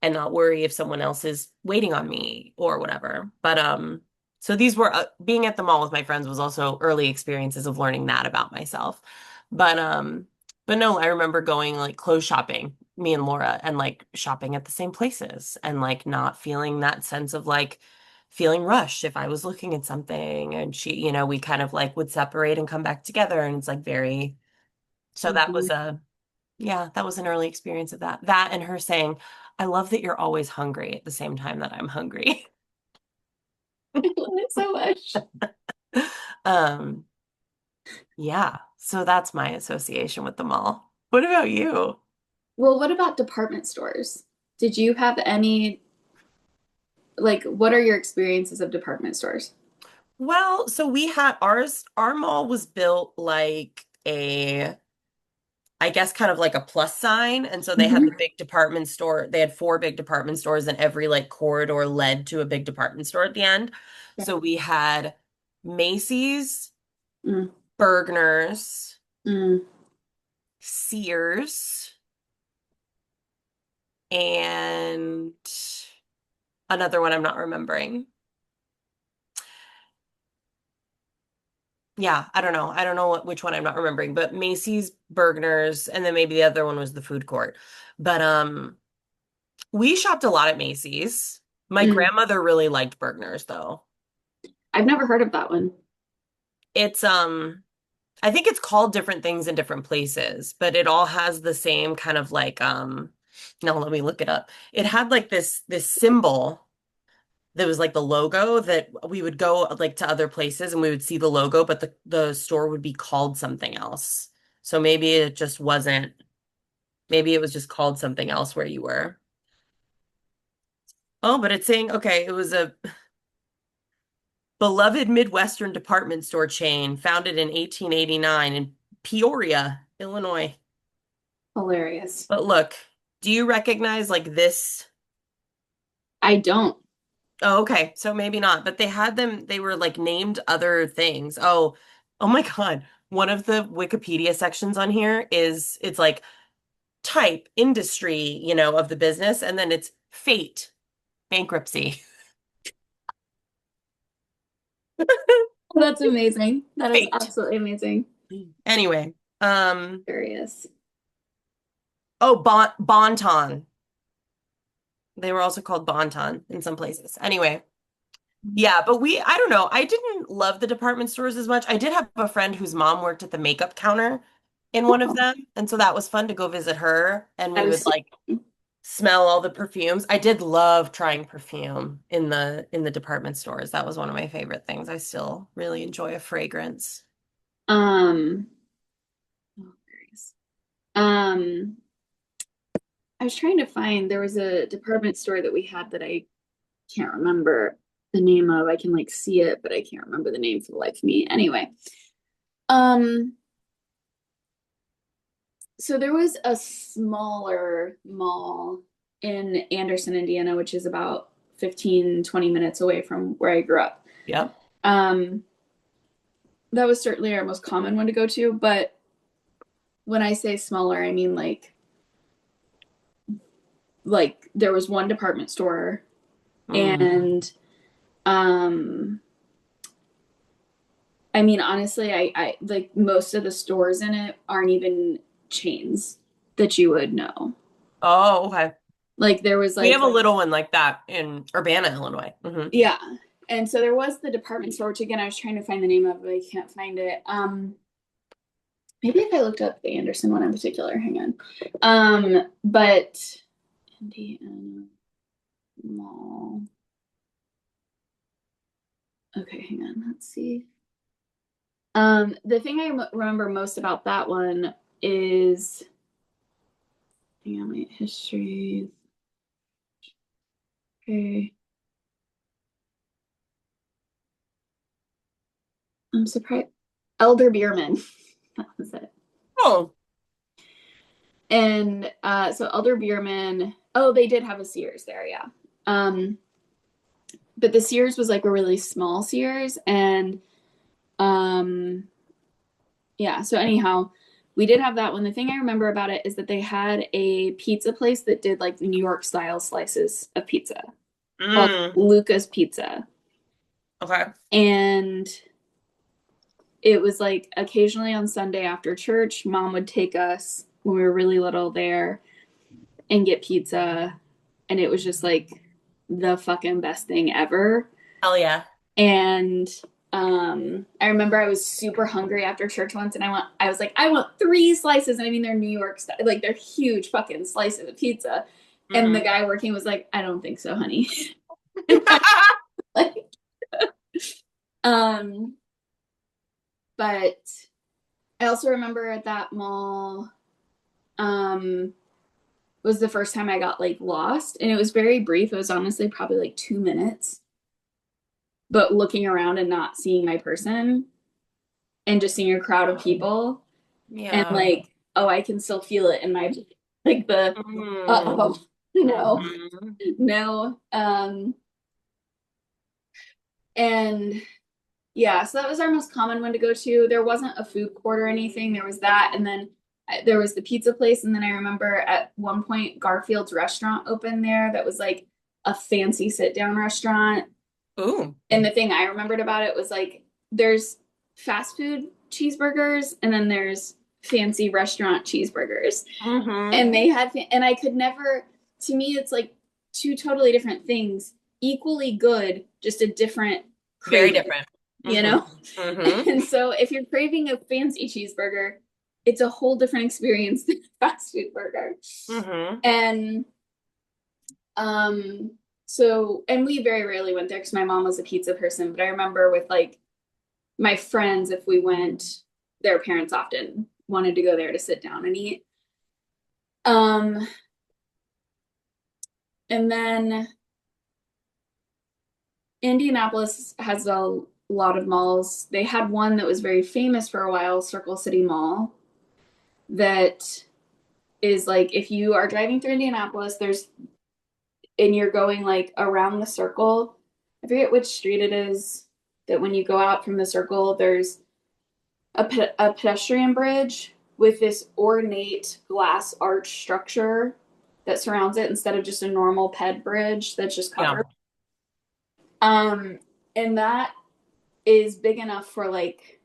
and not worry if someone else is waiting on me or whatever. But so these were being at the mall with my friends was also early experiences of learning that about myself. But no, I remember going like clothes shopping, me and Laura, and like shopping at the same places and like not feeling that sense of like feeling rushed if I was looking at something and we kind of like would separate and come back together and it's like very so that Mhm. was a yeah, that was an early experience of that. That and her saying, I love that you're always hungry at the same time that I'm hungry. I love it so much. Um, yeah. So that's my association with the mall. What about you? Well, what about department stores? Did you have any, like, what are your experiences of department stores? Well, so we had our mall was built like I guess kind of like a plus sign. And so they had the Hmm. big department store. They had four big department stores, and every like corridor led to a big department store at the end. So we had Macy's, Mm, Bergner's, mm. Sears, and another one I'm not remembering. Yeah, I don't know. I don't know which one I'm not remembering, but Macy's, Bergner's, and then maybe the other one was the food court. But we shopped a lot at Macy's. My Mm. grandmother really liked Bergner's though. I've never heard of that one. It's I think it's called different things in different places, but it all has the same kind of like no, let me look it up. It had like this symbol that was like the logo that we would go like to other places and we would see the logo, but the store would be called something else. So maybe it was just called something else where you were. Oh, but it's saying okay, it was a beloved Midwestern department store chain founded in 1889 in Peoria, Illinois. Hilarious. But look, do you recognize like this? I don't. Oh, okay. So maybe not, but they were like named other things. Oh my God. One of the Wikipedia sections on here it's like type, industry, of the business, and then it's fate, bankruptcy. That's amazing. That is Fate. absolutely amazing. Anyway, Curious. oh, Bonton. They were also called Bonton in some places. Anyway, yeah, but I don't know. I didn't love the department stores as much. I did have a friend whose mom worked at the makeup counter in one of Oh, them. And so that was fun to go visit her. And we that is would so like smell all the perfumes. I did love trying perfume in the department stores. That was one of my favorite things. I still really enjoy a fragrance. um oh, curious. Um I was trying to find there was a department store that we had that I can't remember the name of. I can like see it, but I can't remember the name for the life of me. Anyway, um, so there was a smaller mall in Anderson, Indiana, which is about 15-20 minutes away from where I grew up. Yep. Um, that was certainly our most common one to go to, but when I say smaller, I mean like there was one department store Mm. and um I mean, honestly, I like most of the stores in it aren't even chains that you would know. Oh, okay. Like there was We have like, a little one like that in Urbana, Illinois. yeah. And so there was the department store, which again I was trying to find the name of, but I can't find it. Maybe if I looked up the Anderson one in particular, hang on. But Indiana Mall. Okay, hang on. Let's see. The thing remember most about that one is, hang on, wait, history. Okay. I'm surprised. Elder Beerman. That was it. Oh. And so Elder Beerman, oh, they did have a Sears there, yeah. Um, but the Sears was like a really small Sears. And um, yeah, so anyhow, we did have that one. The thing I remember about it is that they had a pizza place that did like New York style slices of pizza called Mm. Luca's Pizza. Okay. And it was like occasionally on Sunday after church, mom would take us when we were really little there and get pizza. And it was just like the fucking best thing ever. Hell yeah. And I remember I was super hungry after church once and I was like, I want 3 slices. And I mean, they're New York style, like they're huge fucking slices of pizza. And the Hmm. guy working was like, I don't think so, honey. like, um, but I also remember at that mall, um, was the first time I got like lost, and it was very brief. It was honestly probably like 2 minutes, but looking around and not seeing my person and just seeing a crowd of people and Yeah. like, oh, I can still feel it in my like the Mm. uh-oh, no, Hmm. no. And yeah, so that was our most common one to go to. There wasn't a food court or anything. There was that, and then there was the pizza place, and then I remember at one point Garfield's restaurant opened there. That was like a fancy sit down restaurant. Ooh. And the thing I remembered about it was like there's fast food cheeseburgers, and then there's fancy restaurant cheeseburgers, Hmm. and they had, and I could never. To me, it's like two totally different things, equally good, just a different Very craving, different. you Hmm. know? Hmm. And so if you're craving a fancy cheeseburger, it's a whole different experience than a fast food burger. Hmm. And um so and we very rarely went there because my mom was a pizza person, but I remember with like my friends, if we went, their parents often wanted to go there to sit down and eat. Um and then Indianapolis has a lot of malls. They had one that was very famous for a while, Circle City Mall, that is like if you are driving through Indianapolis, there's and you're going like around the circle. I forget which street it is that when you go out from the circle, there's a pedestrian bridge with this ornate glass arch structure that surrounds it instead of just a normal ped bridge that's just Yeah. covered. Um, and that is big enough for like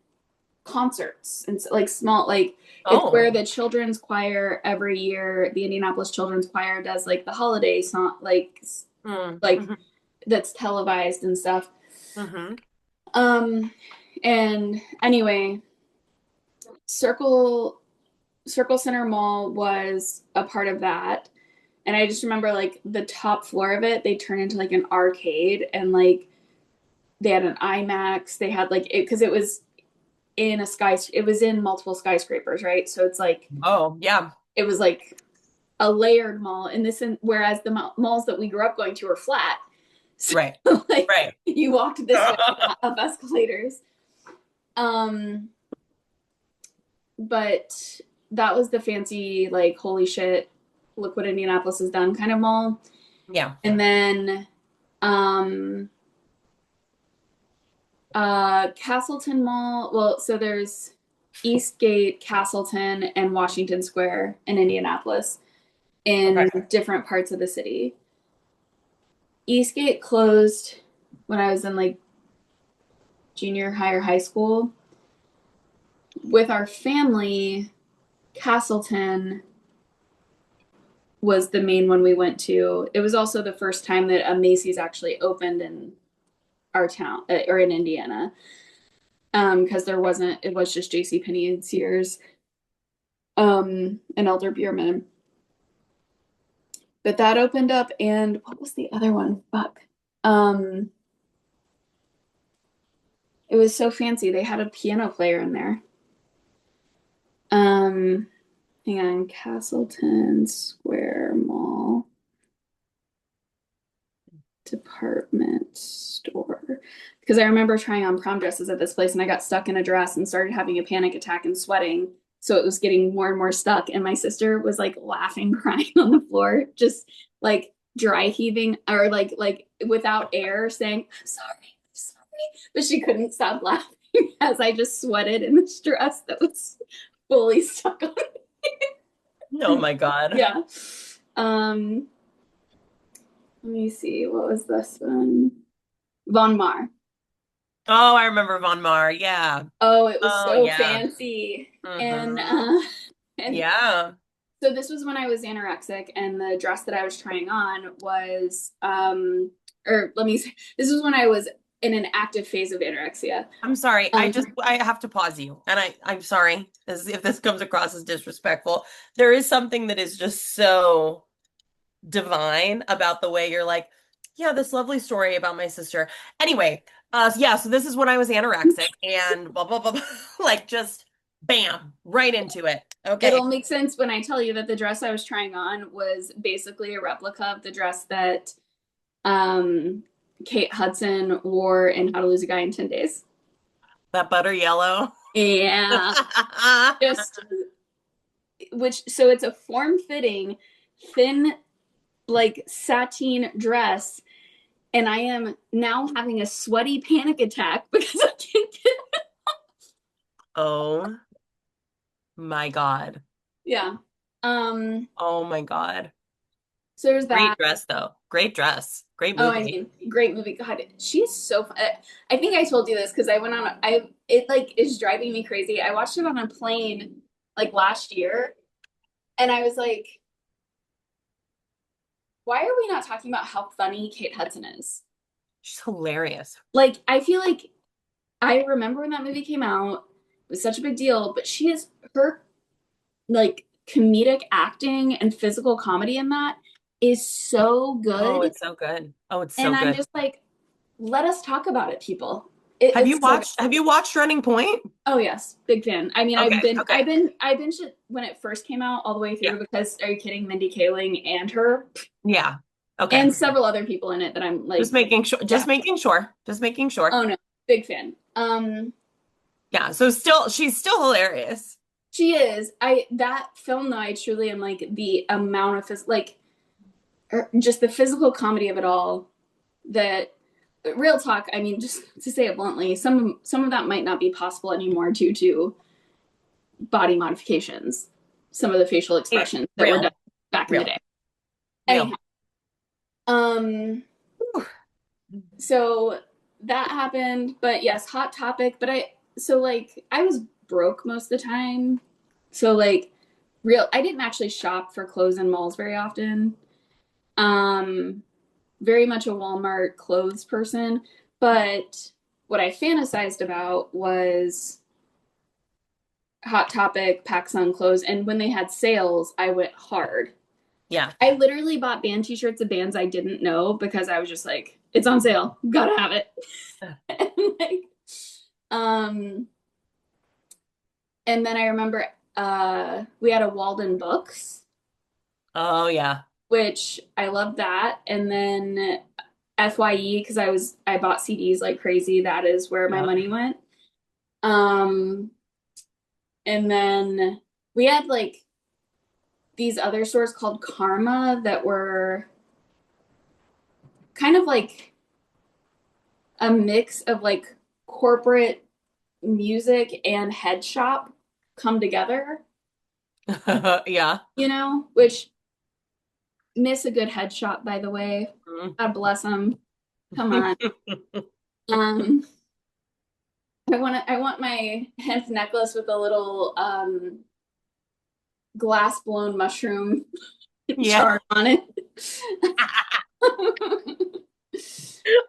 concerts and like small like it's Oh. where the children's choir every year the Indianapolis Children's Choir does like the holiday song like Mm-hmm. that's televised and stuff. Hmm. Um and anyway, Circle Circle Center Mall was a part of that. And I just remember like the top floor of it, they turned into like an arcade and like they had an IMAX. They had like it because it was in a sky, it was in multiple skyscrapers, right? So it's like Oh, yeah. it was like a layered mall. And this, whereas the malls that we grew up going to were flat. So Right. like Right. you walked this way up escalators. Um, but that was the fancy, like, holy shit, look what Indianapolis has done kind of mall. Yeah. And then um Castleton Mall. Well, so there's Eastgate, Castleton, and Washington Square in Indianapolis Okay. in different parts of the city. Eastgate closed when I was in like junior high or high school. With our family, Castleton was the main one we went to. It was also the first time that a Macy's actually opened in our town or in Indiana. Because there wasn't, it was just J.C. Penney and Sears, and Elder Beerman. But that opened up, and what was the other one? Fuck. Um, it was so fancy. They had a piano player in there. Um, Hang on, Castleton Square Mall department store. Because I remember trying on prom dresses at this place, and I got stuck in a dress and started having a panic attack and sweating. So it was getting more and more stuck, and my sister was like laughing, crying on the floor, just like dry heaving or like without air, saying, "I'm sorry, I'm sorry," but she couldn't stop laughing as I just sweated in this dress that was fully stuck on. Oh my God. Yeah. Um, Let me see. What was this one? Von Mar. Oh, I remember Von Mar. Yeah. Oh, it was Oh, so yeah. fancy. And Hmm. and Yeah. so this was when I was anorexic, and the dress that I was trying on was or let me say, this was when I was in an active phase of anorexia. I'm sorry. Um I have to pause you. And I'm sorry if this comes across as disrespectful. There is something that is just so divine about the way you're like, yeah, this lovely story about my sister. Anyway, yeah, so this is when I was anorexic and blah blah blah, blah like just Bam, right into it. Okay. It'll make sense when I tell you that the dress I was trying on was basically a replica of the dress that um, Kate Hudson wore in How to Lose a Guy in 10 Days. That butter yellow. Yeah, just so it's a form-fitting, thin, like sateen dress, and I am now having a sweaty panic attack because I can't get it. Oh my God. Yeah. Um, Oh my God. so there's Great that. dress, though. Great dress. Great Oh, I movie. mean, great movie. God, she's so fun. I think I told you this because I went on. I it like is driving me crazy. I watched it on a plane like last year, and I was like, why are we not talking about how funny Kate Hudson is? She's hilarious. Like, I feel like I remember when that movie came out, it was such a big deal, but she is her like comedic acting and physical comedy in that is so Oh, good. it's so good. Oh, it's And so I'm good. just like, let us talk about it, people. It's so good. Have you watched Running Point? Oh yes, big fan. I mean, Okay, okay. I binged it when it first came out all the way Yeah. through because are you kidding? Mindy Kaling and her Yeah. Okay. and several other people in it that I'm Just like, making sure, yeah. just making sure, just making sure. Oh no, big fan. Yeah, so she's still hilarious. She is. I that film though, I truly am like the amount of like just the physical comedy of it all. That real talk. I mean, just to say it bluntly, some of that might not be possible anymore due to body modifications. Some of the facial Yeah, expressions that were real, done back in the real, day. real. Anyhow, um, so that happened, but yes, hot topic. But I was broke most of the time, so like I didn't actually shop for clothes in malls very often. Um, very much a Walmart clothes person, but what I fantasized about was Hot Topic, PacSun clothes, and when they had sales, I went hard. Yeah. I literally bought band t-shirts of bands I didn't know because I was just like, it's on sale, gotta have it. and like, um, and then I remember we had a Walden Books, Oh yeah. which I loved that, and then FYE because I bought CDs like crazy. That is where my Yeah. money went. Um, and then we had like these other stores called Karma that were kind of like a mix of like corporate music and head shop come together, Yeah. which miss a good head shop, by the way. Mm. God bless them. Come on. Um, I want my hemp necklace with a little glass blown mushroom Yeah. charm on it.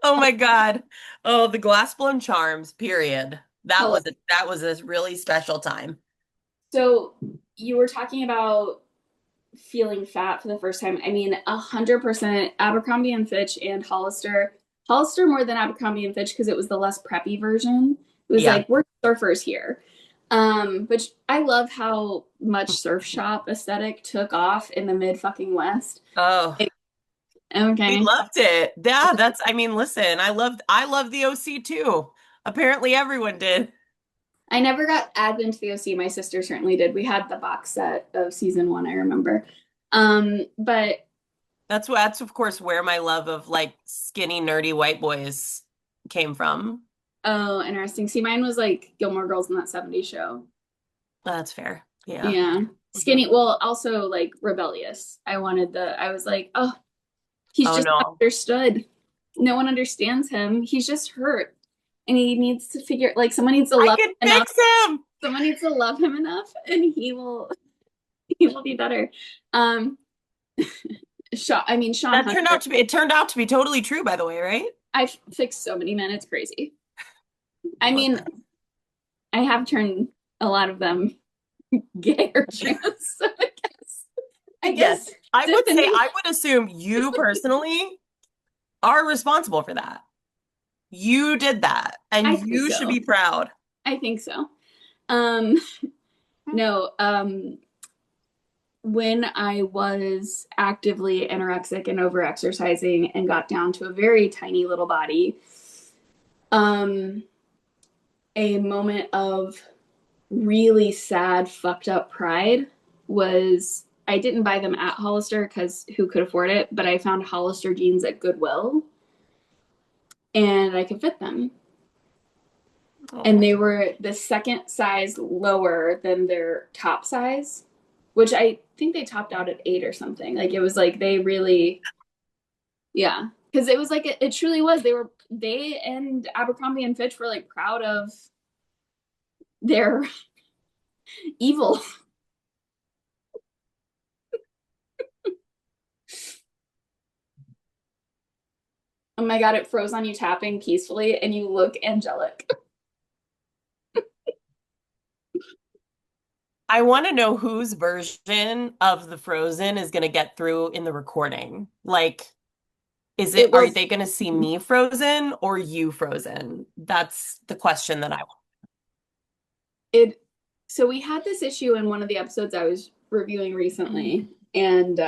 Oh my God. Oh, the glass blown charms, period. Hello. That was a really special time. So you were talking about feeling fat for the first time. I mean, 100% Abercrombie and Fitch and Hollister. Hollister more than Abercrombie and Fitch because it was the less preppy version. It was Yeah. like we're surfers here. Which I love how much surf shop aesthetic took off in the mid fucking West. Oh, Like, we okay. loved it. Yeah, I mean, listen, I loved the OC too. Apparently everyone did. I never got added into the OC. My sister certainly did. We had the box set of season one, I remember. But That's of course where my love of like skinny nerdy white boys came from. oh, interesting. See, mine was like Gilmore Girls in that 70s show. That's fair. Yeah. Yeah. Mhm. Skinny, well, also like rebellious. I was like, oh, he's Oh just no. understood. No one understands him. He's just hurt. And he needs to figure like I can fix him. someone needs to love him enough and he will be better. Um Sean That Hunter. it turned out to be totally true, by the way, right? I've fixed so many men, it's crazy. I Well, mean, I have turned a lot of them gay or trans, so I yes. guess Say depending I would assume you personally are responsible for that. You did that, and I think you should so. be proud. I think so. Um No, when I was actively anorexic and overexercising and got down to a very tiny little body, um, a moment of really sad, fucked up pride was I didn't buy them at Hollister because who could afford it, but I found Hollister jeans at Goodwill and I could fit them. And Oh. they were the second size lower than their top size, which I think they topped out at 8 or something. Like it was like they really, yeah, because it was like it truly was. They and Abercrombie and Fitch were like proud of their evil. Oh my God, it froze on you tapping peacefully and you look angelic. I want to know whose version of the Frozen is going to get through in the recording. Like, It are was they going to see me frozen or you frozen? That's the question that I want. it so we had this issue in one of the episodes I was reviewing recently, and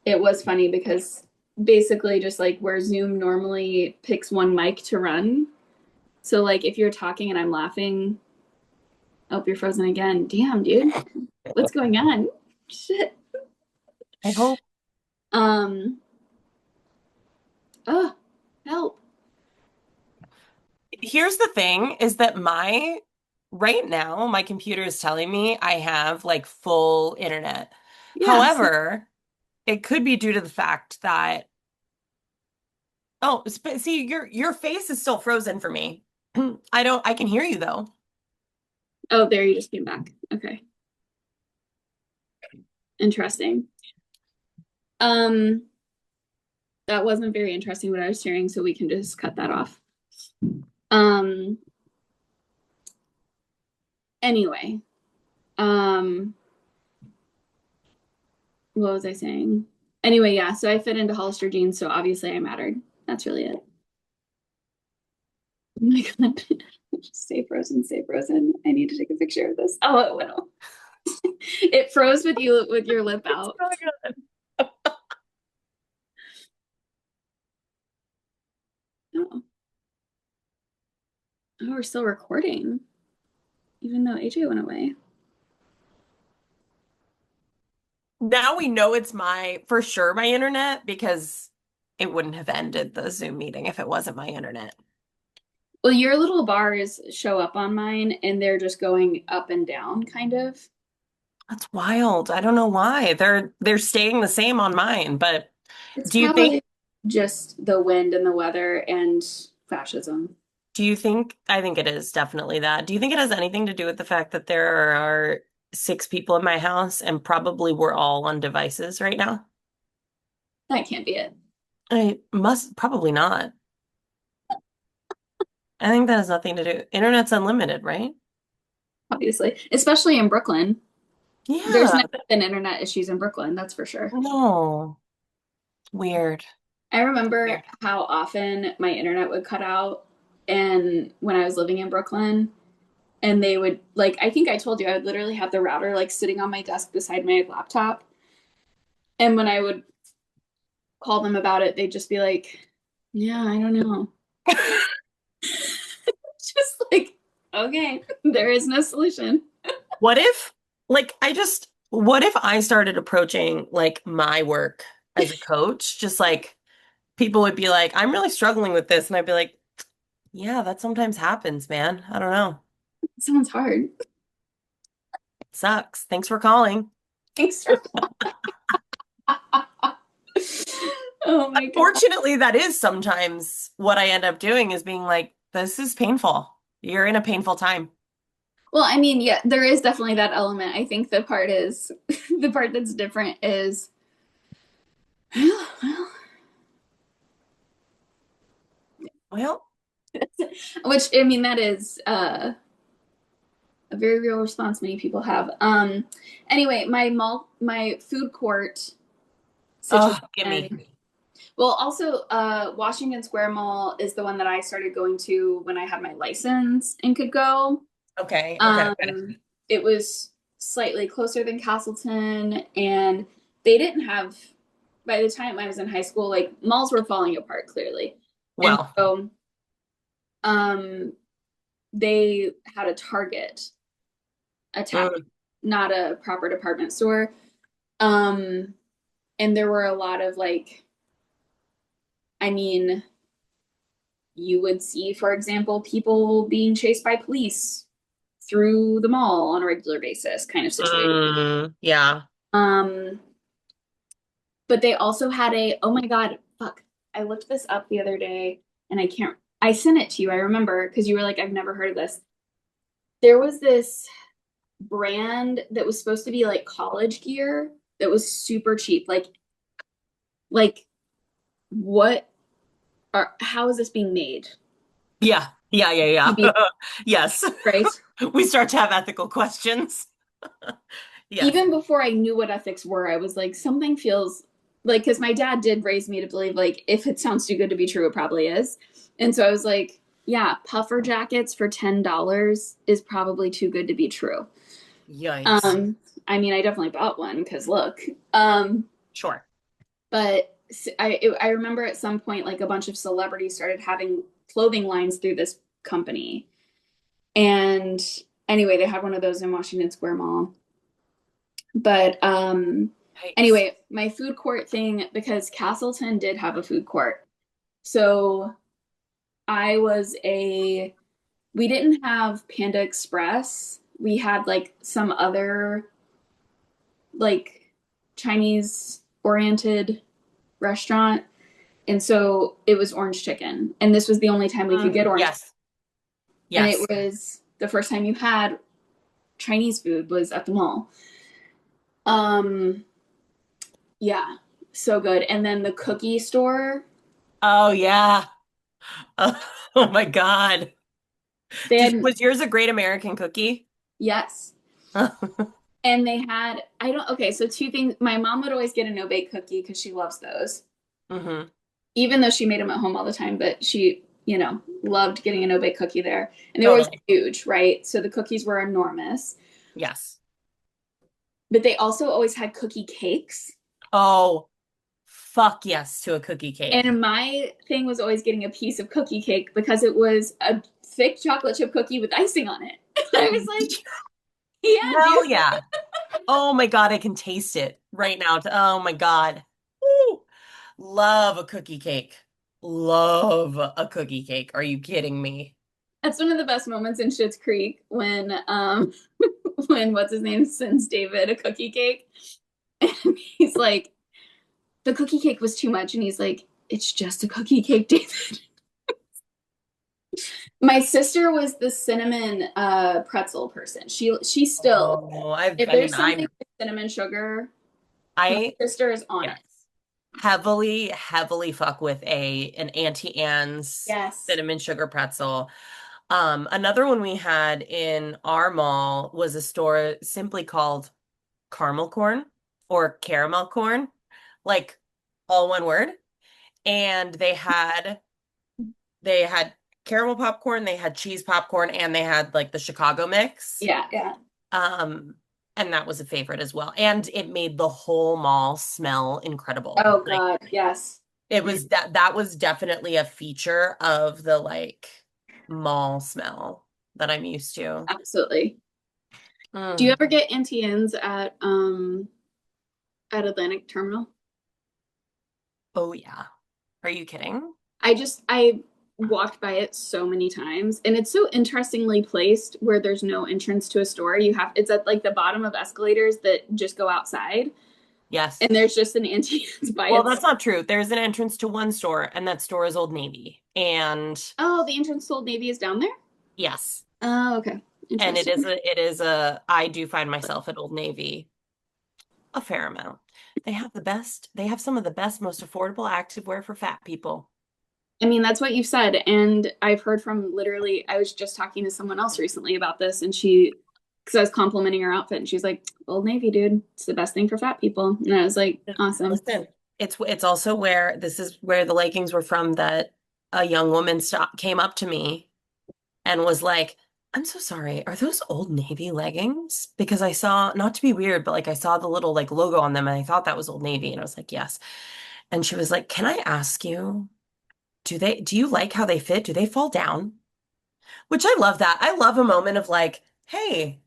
it was funny because basically just like where Zoom normally picks one mic to run. So like if you're talking and I'm laughing, oh, you're frozen again. Damn, dude. What's going on? Shit. I hope. Um, oh, help. Here's the thing is that right now, my computer is telling me I have like full internet. Yeah. However, it could be due to the fact that, oh, see, your face is still frozen for me. I can hear you though. Oh, there you just came back. Okay. Interesting. Um, that wasn't very interesting what I was sharing, so we can just cut that off. Um, anyway, um, what was I saying? Anyway, yeah, so I fit into Hollister jeans, so obviously I mattered. That's really it. Oh my God. Stay frozen, stay frozen. I need to take a picture of this. Oh, it will. It froze with you with your lip It's out. really good. Oh, oh, we're still recording, even though AJ went away. Now we know it's for sure my internet because it wouldn't have ended the Zoom meeting if it wasn't my internet. Well, your little bars show up on mine and they're just going up and down, kind of. That's wild. I don't know why. They're staying the same on mine, but It's do you think probably just the wind and the weather and fascism. I think it is definitely that. Do you think it has anything to do with the fact that there are 6 people in my house and probably we're all on devices right now? That can't be it, I must probably not. I think that has nothing to do. Internet's unlimited, right? obviously, especially in Brooklyn. There's Yeah. never been internet issues in Brooklyn, that's for sure. No. Weird. I remember Weird. how often my internet would cut out and when I was living in Brooklyn and they would like I think I told you I would literally have the router like sitting on my desk beside my laptop and when I would call them about it they'd just be like, "Yeah, I don't know." Just like, "Okay, there is no solution." What if, what if I started approaching like my work as a coach, just like people would be like, I'm really struggling with this. And I'd be like, yeah, that sometimes happens, man. I don't know. It sounds hard. It sucks. Thanks for calling. Thanks for Oh my God. Fortunately, that is sometimes what I end up doing is being like, this is painful. You're in a painful time. Well, I mean, yeah, there is definitely that element. I think the part is the part that's different is well, Well, which I mean that is a very real response many people have. Anyway, my food court oh, gimme. situation. Well, also Washington Square Mall is the one that I started going to when I had my license and could go. Okay, okay, okay. Um, it was slightly closer than Castleton, and they didn't have, by the time I was in high school, like malls were falling apart clearly. And Well, so um they had a Target attached, mm, not a proper department store. Um and there were a lot of like, I mean, you would see, for example, people being chased by police through the mall on a regular basis kind of situation. yeah. Um, but they also had a, oh my God, fuck. I looked this up the other day and I can't, I sent it to you. I remember because you were like, I've never heard of this. There was this brand that was supposed to be like college gear that was super cheap. Like what are, how is this being made? Yeah. Yeah, yeah, TB, yeah. Yes. right? We start to have ethical questions. Yes. Even before I knew what ethics were, I was like, something feels like, because my dad did raise me to believe, like, if it sounds too good to be true, it probably is. And so I was like, yeah, puffer jackets for $10 is probably too good to be true. Yikes. Um, I mean, I definitely bought one because look. Um, Sure. but I remember at some point, like a bunch of celebrities started having clothing lines through this company. And anyway, they had one of those in Washington Square Mall. But Yikes. anyway, my food court thing, because Castleton did have a food court. So I was a, we didn't have Panda Express. We had like some other like Chinese oriented restaurant. And so it was orange chicken. And this was the only time we could get orange. Yes. And it Yes. was the first time you had Chinese food was at the mall. Um, yeah, so good. And then the cookie store, Oh, yeah. Oh my God. they had, Was yours a Great American Cookie? yes. And they had, I don't, okay, so two things. My mom would always get a no bake cookie because she loves those, Hmm. even though she made them at home all the time, but she, loved getting a no bake cookie there. And they were always Totally. huge, right? So the cookies were enormous. Yes. But they also always had cookie cakes. Oh, fuck yes to a cookie cake. And my thing was always getting a piece of cookie cake because it was a thick chocolate chip cookie with icing on it. I was like, yeah, dude. Hell yeah. Oh my God, I can taste it right now. Oh my God. Woo. Love a cookie cake. Love a cookie cake. Are you kidding me? That's one of the best moments in Schitt's Creek when when what's his name sends David a cookie cake and he's like, the cookie cake was too much, and he's like, it's just a cookie cake, David. My sister was the cinnamon pretzel person. She still, Oh, if I there's mean, something with cinnamon sugar, my I, sister is on yes, it. heavily fuck with an Auntie Anne's Yes. cinnamon sugar pretzel. Another one we had in our mall was a store simply called Caramel Corn or Caramel Corn, like all one word. And they had caramel popcorn, they had cheese popcorn, and they had like the Chicago mix. Yeah, yeah. Um, and that was a favorite as well. And it made the whole mall smell incredible. Oh Like God, yes. it was that was definitely a feature of the like mall smell that I'm used to. Absolutely. Do you Mm. ever get NTNs at Atlantic Terminal? Oh yeah. Are you kidding? I walked by it so many times, and it's so interestingly placed where there's no entrance to a store. It's at like the bottom of escalators that just go outside, Yes. and there's just an Antiques by Well, itself. that's not true. There's an entrance to one store, and that store is Old Navy. And Oh, the entrance to Old Navy is down there? yes, Oh, okay. and Interesting. I do find myself at Old Navy a fair amount. They have some of the best, most affordable activewear for fat people. I mean, that's what you've said. And I've heard from literally, I was just talking to someone else recently about this, and because I was complimenting her outfit, and she was like, Old Navy, dude, it's the best thing for fat people. And I was like, awesome. Listen, it's also where this is where the leggings were from that a young woman came up to me and was like, I'm so sorry. Are those Old Navy leggings? Because I saw, not to be weird, but like I saw the little like logo on them and I thought that was Old Navy and I was like, yes. And she was like, "Can I ask you, do you like how they fit? Do they fall down?" Which I love that. I love a moment of like, "Hey,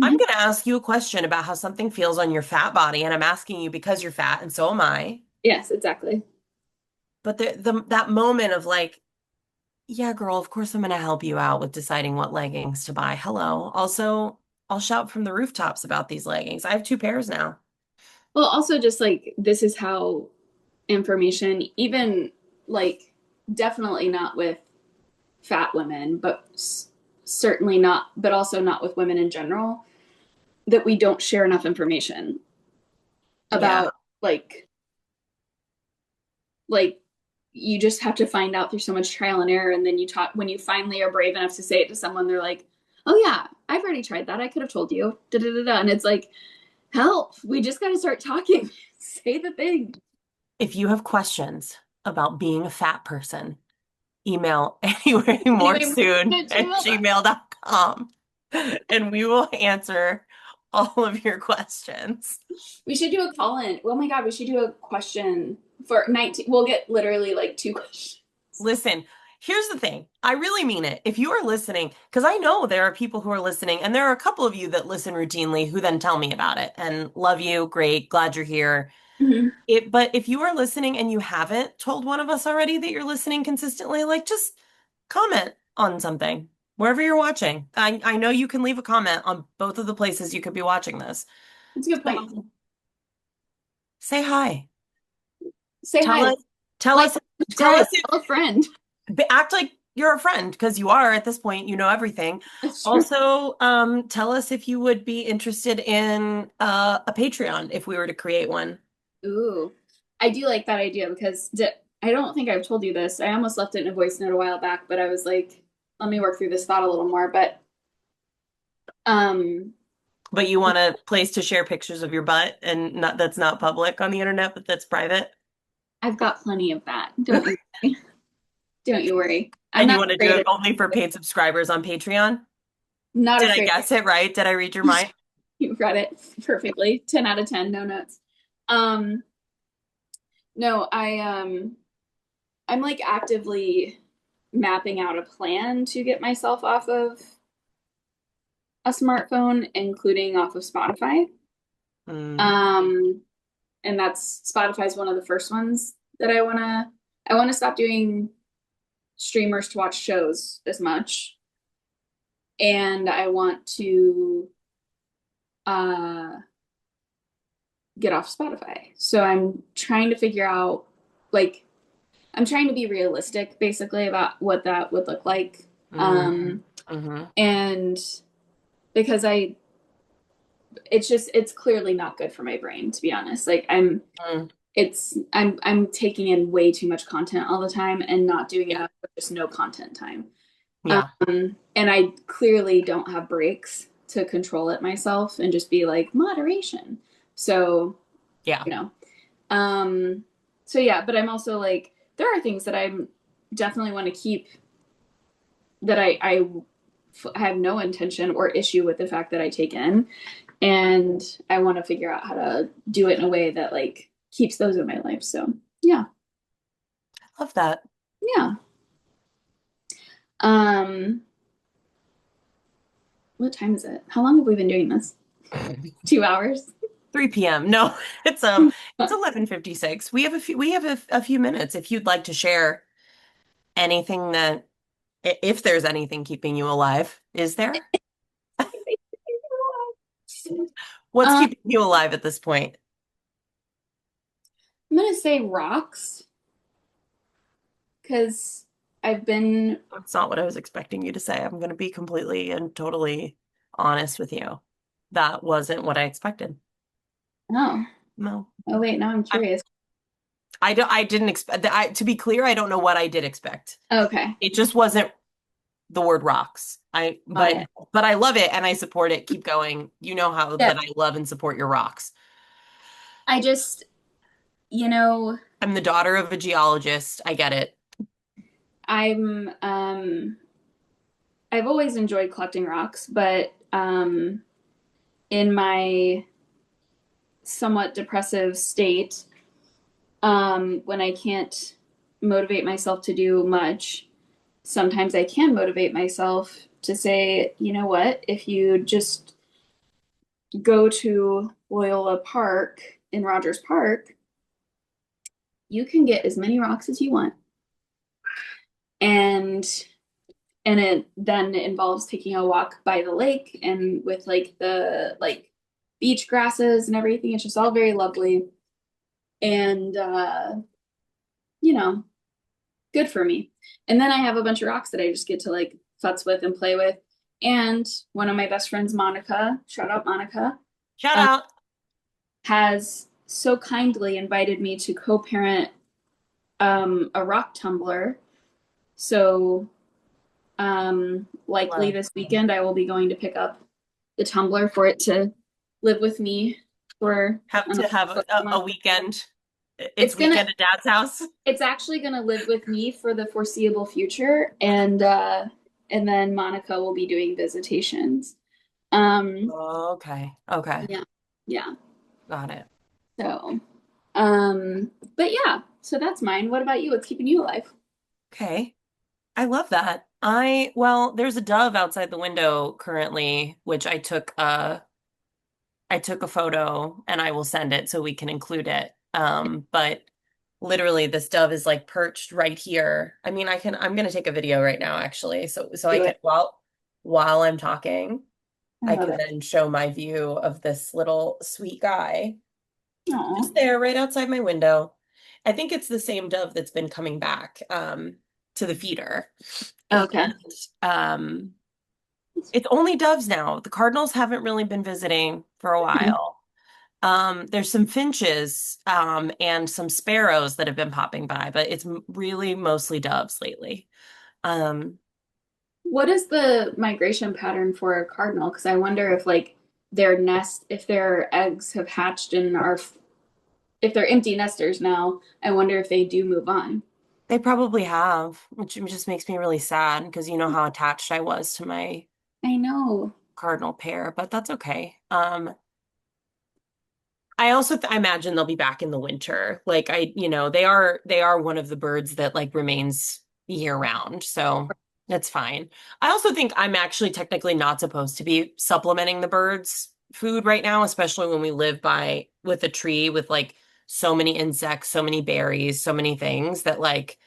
I'm Mhm. going to ask you a question about how something feels on your fat body and I'm asking you because you're fat and so am I." Yes, exactly. But that moment of like, "Yeah, girl, of course I'm going to help you out with deciding what leggings to buy. Hello. Also, I'll shout from the rooftops about these leggings. I have two pairs now." Well, also just like this is how information, even like definitely not with fat women, but certainly not, but also not with women in general, that we don't share enough information Yeah. about like like you just have to find out through so much trial and error, and then you talk when you finally are brave enough to say it to someone, they're like, "Oh yeah, I've already tried that. I could have told you." Da, da, da, da. And it's like, help! We just got to start talking. Say the thing. If you have questions about being a fat person, email anyway more Anyway, soon at at gmail. gmail.com and we will answer all of your questions. We should do a call in. Oh my god, we should do a question for 19. We'll get literally like two questions. Listen, here's the thing. I really mean it. If you are listening, because I know there are people who are listening, and there are a couple of you that listen routinely who then tell me about it and love you, great, glad you're here. Mhm. But if you are listening and you haven't told one of us already that you're listening consistently, like just comment on something wherever you're watching. I know you can leave a comment on both of the places you could be watching this. That's a good point. So say hi. Say Tell hi, us, tell like, us, tell subscribe, us if tell a friend. act like you're a friend because you are at this point, you know everything. That's true. Also, tell us if you would be interested in a Patreon if we were to create one. Ooh, I do like that idea because I don't think I've told you this. I almost left it in a voice note a while back, but I was like, let me work through this thought a little more. But um, But you want a place to share pictures of your butt and not that's not public on the internet, but that's private. I've got plenty of that. Don't you worry. Don't you worry. I'm And you not want to do afraid it of only for paid subscribers on Patreon? not Did I afraid. guess it right? Did I read your mind? You read it perfectly. 10 out of 10, no notes. Um, no, I'm like actively mapping out a plan to get myself off of a smartphone, including off of Spotify. Mm, Um, and that's Spotify's one of the first ones that I wanna stop doing streamers to watch shows as much. And I want to uh get off Spotify. So I'm trying to figure out like I'm trying to be realistic basically about what that would look like. mm, mm-hmm. And because it's clearly not good for my brain, to be honest. Like Mm, I'm taking in way too much content all the time and not doing yeah, enough of just no content time. yeah, And I clearly don't have breaks to control it myself and just be like moderation. So, yeah, you know, um, so yeah, but I'm also like, there are things that I'm definitely want to keep that have no intention or issue with the fact that I take in. And I want to figure out how to do it in a way that like keeps those in my life. So yeah. love that. Yeah. Um, what time is it? How long have we been doing this? 2 hours? 3 p.m. No, it's 11:56. We have a few minutes if you'd like to share anything that if there's anything keeping you alive. Is there? What's Um, keeping you alive at this point? I'm gonna say rocks because I've been That's not what I was expecting you to say. I'm going to be completely and totally honest with you. That wasn't what I expected. oh No. oh wait, now I'm I'm curious. I didn't expect to be clear, I don't know what I did expect. Okay, It just wasn't the word rocks. got it. But I love it and I support it. Keep going. You know how Yeah, that I love and support your rocks. I just you know I'm the daughter of a geologist. I get it. I'm I've always enjoyed collecting rocks, but in my somewhat depressive state, when I can't motivate myself to do much, sometimes I can motivate myself to say, you know what, if you just go to Loyola Park in Rogers Park, you can get as many rocks as you want. And it then involves taking a walk by the lake and with like the like beach grasses and everything. It's just all very lovely. And you know, good for me. And then I have a bunch of rocks that I just get to like futz with and play with. And one of my best friends, Monica, shout out Monica, Shout uh, out. has so kindly invited me to co-parent a rock tumbler. So likely Love. this weekend I will be going to pick up the tumbler for it to live with me for Have to another have a month. weekend. It's It's gonna weekend at Dad's house. it's actually gonna live with me for the foreseeable future, and then Monica will be doing visitations. Um Okay. Okay. yeah, yeah. Got it. So but yeah, so that's mine. What about you? What's keeping you alive? Okay. I love that. Well, there's a dove outside the window currently, which I took a photo and I will send it so we can include it. But literally this dove is like perched right here. I mean, I'm gonna take a video right now actually. So I Do can it. while I'm talking, I I love can it. then show my view of this little sweet guy Oh, just there right outside my window. I think it's the same dove that's been coming back to the feeder. And okay. um it's only doves now. The cardinals haven't really been visiting for a while. There's some finches and some sparrows that have been popping by, but it's really mostly doves lately. Um, What is the migration pattern for a cardinal? Because I wonder if like if their eggs have hatched and are, if they're empty nesters now, I wonder if they do move on. they probably have, which just makes me really sad because you know how attached I was to my I know. cardinal pair, but that's okay. I also I imagine they'll be back in the winter. Like they are one of the birds that like remains year round. So that's fine. I also think I'm actually technically not supposed to be supplementing the birds' food right now, especially when we live by with a tree with like so many insects, so many berries, so many things that like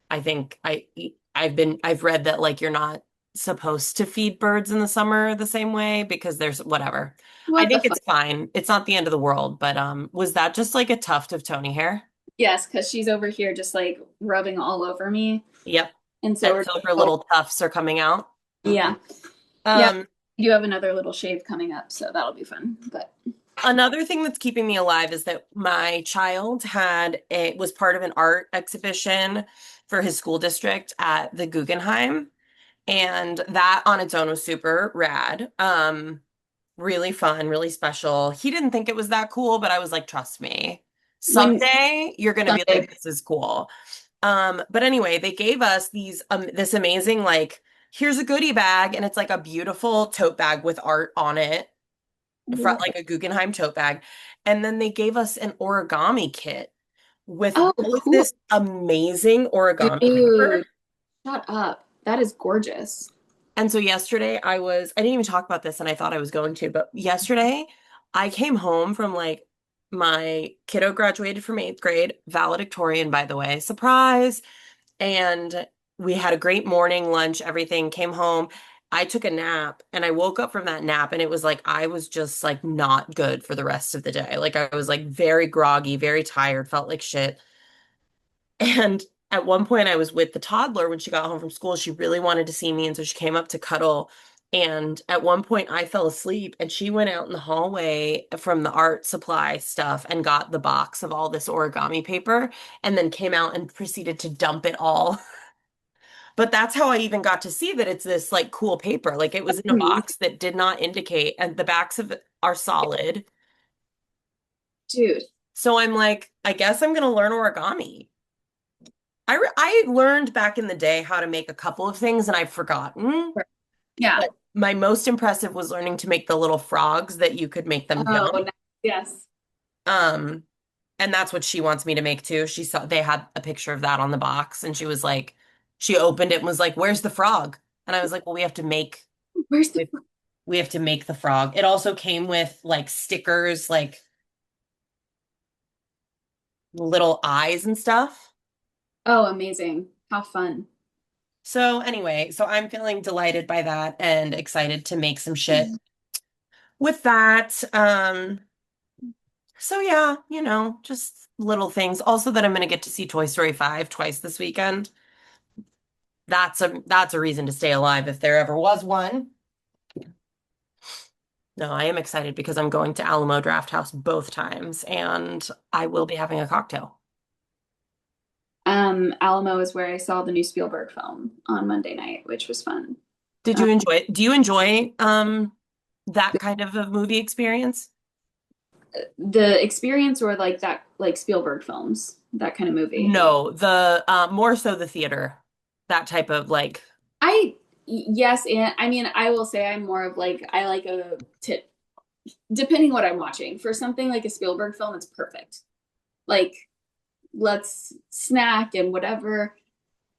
I think I've read that like you're not supposed to feed birds in the summer the same way because there's whatever. I What the think fuck? it's fine. It's not the end of the world, but was that just like a tuft of Tony hair? Yes, because she's over here just like rubbing all over me. Yep. And so And we're, so her oh, little tufts are coming out. yeah. Yeah. Um, You have another little shave coming up, so that'll be fun. But Another thing that's keeping me alive is that my child was part of an art exhibition for his school district at the Guggenheim. And that on its own was super rad. Really fun, really special. He didn't think it was that cool, but I was like, trust me, when someday you're gonna be like, Sunday, this is cool. But anyway, they gave us this amazing, like, here's a goodie bag, and it's like a beautiful tote bag with art on it, front like a Guggenheim tote bag. And then they gave us an origami kit with oh, all of cool. this amazing origami paper. Dude, shut up. That is gorgeous. And so yesterday I didn't even talk about this and I thought I was going to, but yesterday I came home from like my kiddo graduated from eighth grade, valedictorian, by the way, surprise. And we had a great morning, lunch, everything, came home. I took a nap and I woke up from that nap and it was like I was just like not good for the rest of the day. Like I was like very groggy, very tired, felt like shit. And at one point, I was with the toddler when she got home from school. She really wanted to see me. And so she came up to cuddle. And at one point, I fell asleep and she went out in the hallway from the art supply stuff and got the box of all this origami paper and then came out and proceeded to dump it all. But that's how I even got to see that it's this like cool paper. Like it was in a Amazing. box that did not indicate, and the backs of it are solid. Dude, So I'm like, I guess I'm going to learn origami. I learned back in the day how to make a couple of things and I've forgotten. Yeah. But my most impressive was learning to make the little frogs that you could make them Oh, jump. nice. Yes. Um, and that's what she wants me to make too. She saw they had a picture of that on the box and she was like, she opened it and was like, "Where's the frog?" And I was like, "Well, Where's the we, we have to make the frog." It also came with like stickers, like little eyes and stuff. Oh, amazing. How fun. So anyway, so I'm feeling delighted by that and excited to make some shit with that. So yeah, just little things. Also that I'm gonna get to see Toy Story 5 twice this weekend. That's a reason to stay alive if there ever was one. No, I am excited because I'm going to Alamo Draft House both times and I will be having a cocktail. Alamo is where I saw the new Spielberg film on Monday night, which was fun. Did Uh, you enjoy it? Do you enjoy that kind of a movie experience? the experience or like that, like Spielberg films, that kind of movie. No, the more so the theater. That type of like Yes, and I mean, I will say I'm more of like, I like a tip, depending what I'm watching. For something like a Spielberg film, it's perfect. Like, let's snack and whatever.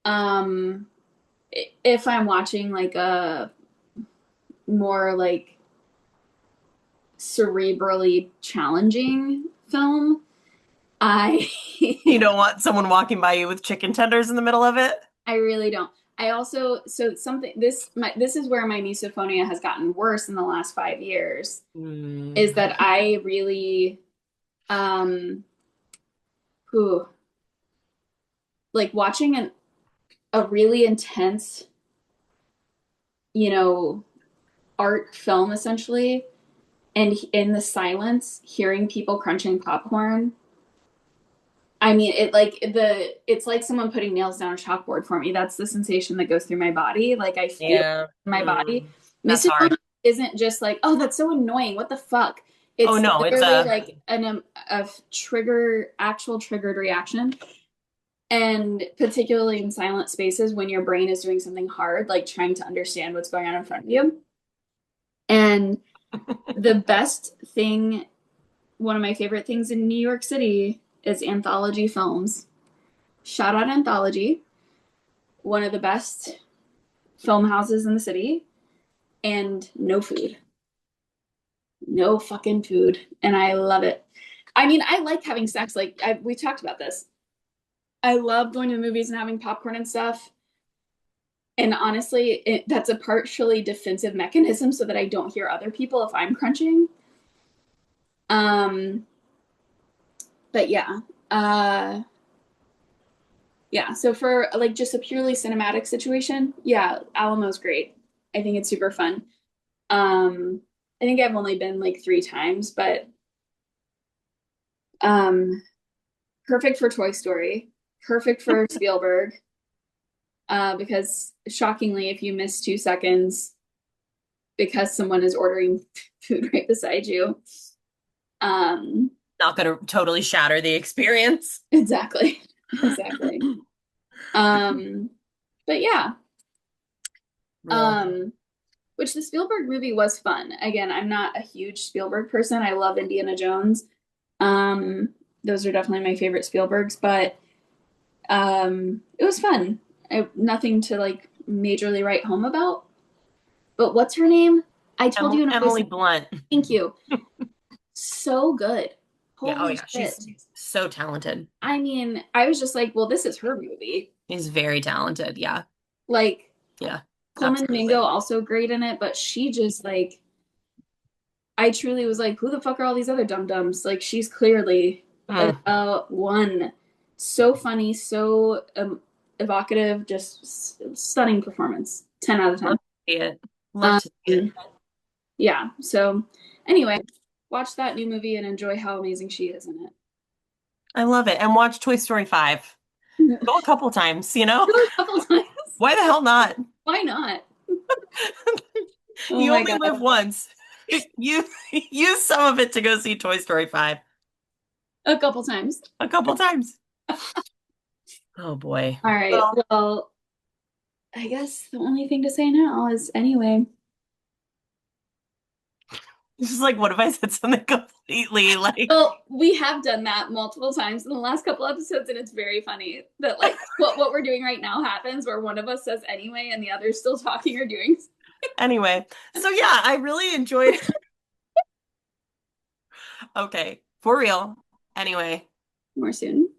Um, if I'm watching like a more like cerebrally challenging film, I you don't want someone walking by you with chicken tenders in the middle of it. I really don't. I also so something this is where my misophonia has gotten worse in the last 5 years is Mm. that I really um who like watching a really intense, you know, art film essentially and in the silence hearing people crunching popcorn. I mean, it's like someone putting nails down a chalkboard for me. That's the sensation that goes through my body. Like I feel it Yeah. in my body. That's hard. Misophonia isn't just like, oh, that's so annoying. What the fuck? Oh It's no, it's literally a like a actual triggered reaction. And particularly in silent spaces when your brain is doing something hard, like trying to understand what's going on in front of you. And the best thing, one of my favorite things in New York City is anthology films. Shout out Anthology, one of the best film houses in the city, and no food. No fucking food. And I love it. I mean, I like having sex. We talked about this. I love going to the movies and having popcorn and stuff. And honestly, that's a partially defensive mechanism so that I don't hear other people if I'm crunching. Um, but yeah. Uh, yeah. So for like just a purely cinematic situation, yeah, Alamo's great. I think it's super fun. Um, I think I've only been like 3 times, but um, perfect for Toy Story, perfect for Spielberg. Because shockingly, if you miss 2 seconds because someone is ordering food right beside you, um, not gonna totally shatter the experience. exactly, exactly. Um, but yeah, Real. um, which the Spielberg movie was fun. Again, I'm not a huge Spielberg person. I love Indiana Jones. Um, those are definitely my favorite Spielbergs, but it was fun. Nothing to like majorly write home about. But what's her name? I told you in a voice. Emily Blunt. Thank you. So good. Yeah, oh Holy yeah, she's shit. so talented. I mean, I was just like, well, this is her movie. She's very talented. Yeah. Like, Yeah. Coleman Domingo Absolutely. also great in it, but she just like, I truly was like, who the fuck are all these other dum dums? Like, she's clearly Mm. one. So funny, so evocative, just stunning performance. 10 out of Love 10. to see it. Love Um, to see it. yeah. So, anyway, watch that new movie and enjoy how amazing she is in I love it. And watch Toy Story 5. it. Go a couple times, you know? A couple times. Why the hell not? Why not? Oh You my only live God. once. You use some of it to go see Toy Story 5 A couple times. a couple times. Oh boy. All right. Well, Well, I guess the only thing to say now is anyway. It's just like, what if I said something completely like, Well, we have done that multiple times in the last couple episodes, and it's very funny that like what we're doing right now happens where one of us says anyway and the other's still talking or doing. anyway. So yeah, I really enjoyed. Okay, for real. Anyway. More soon.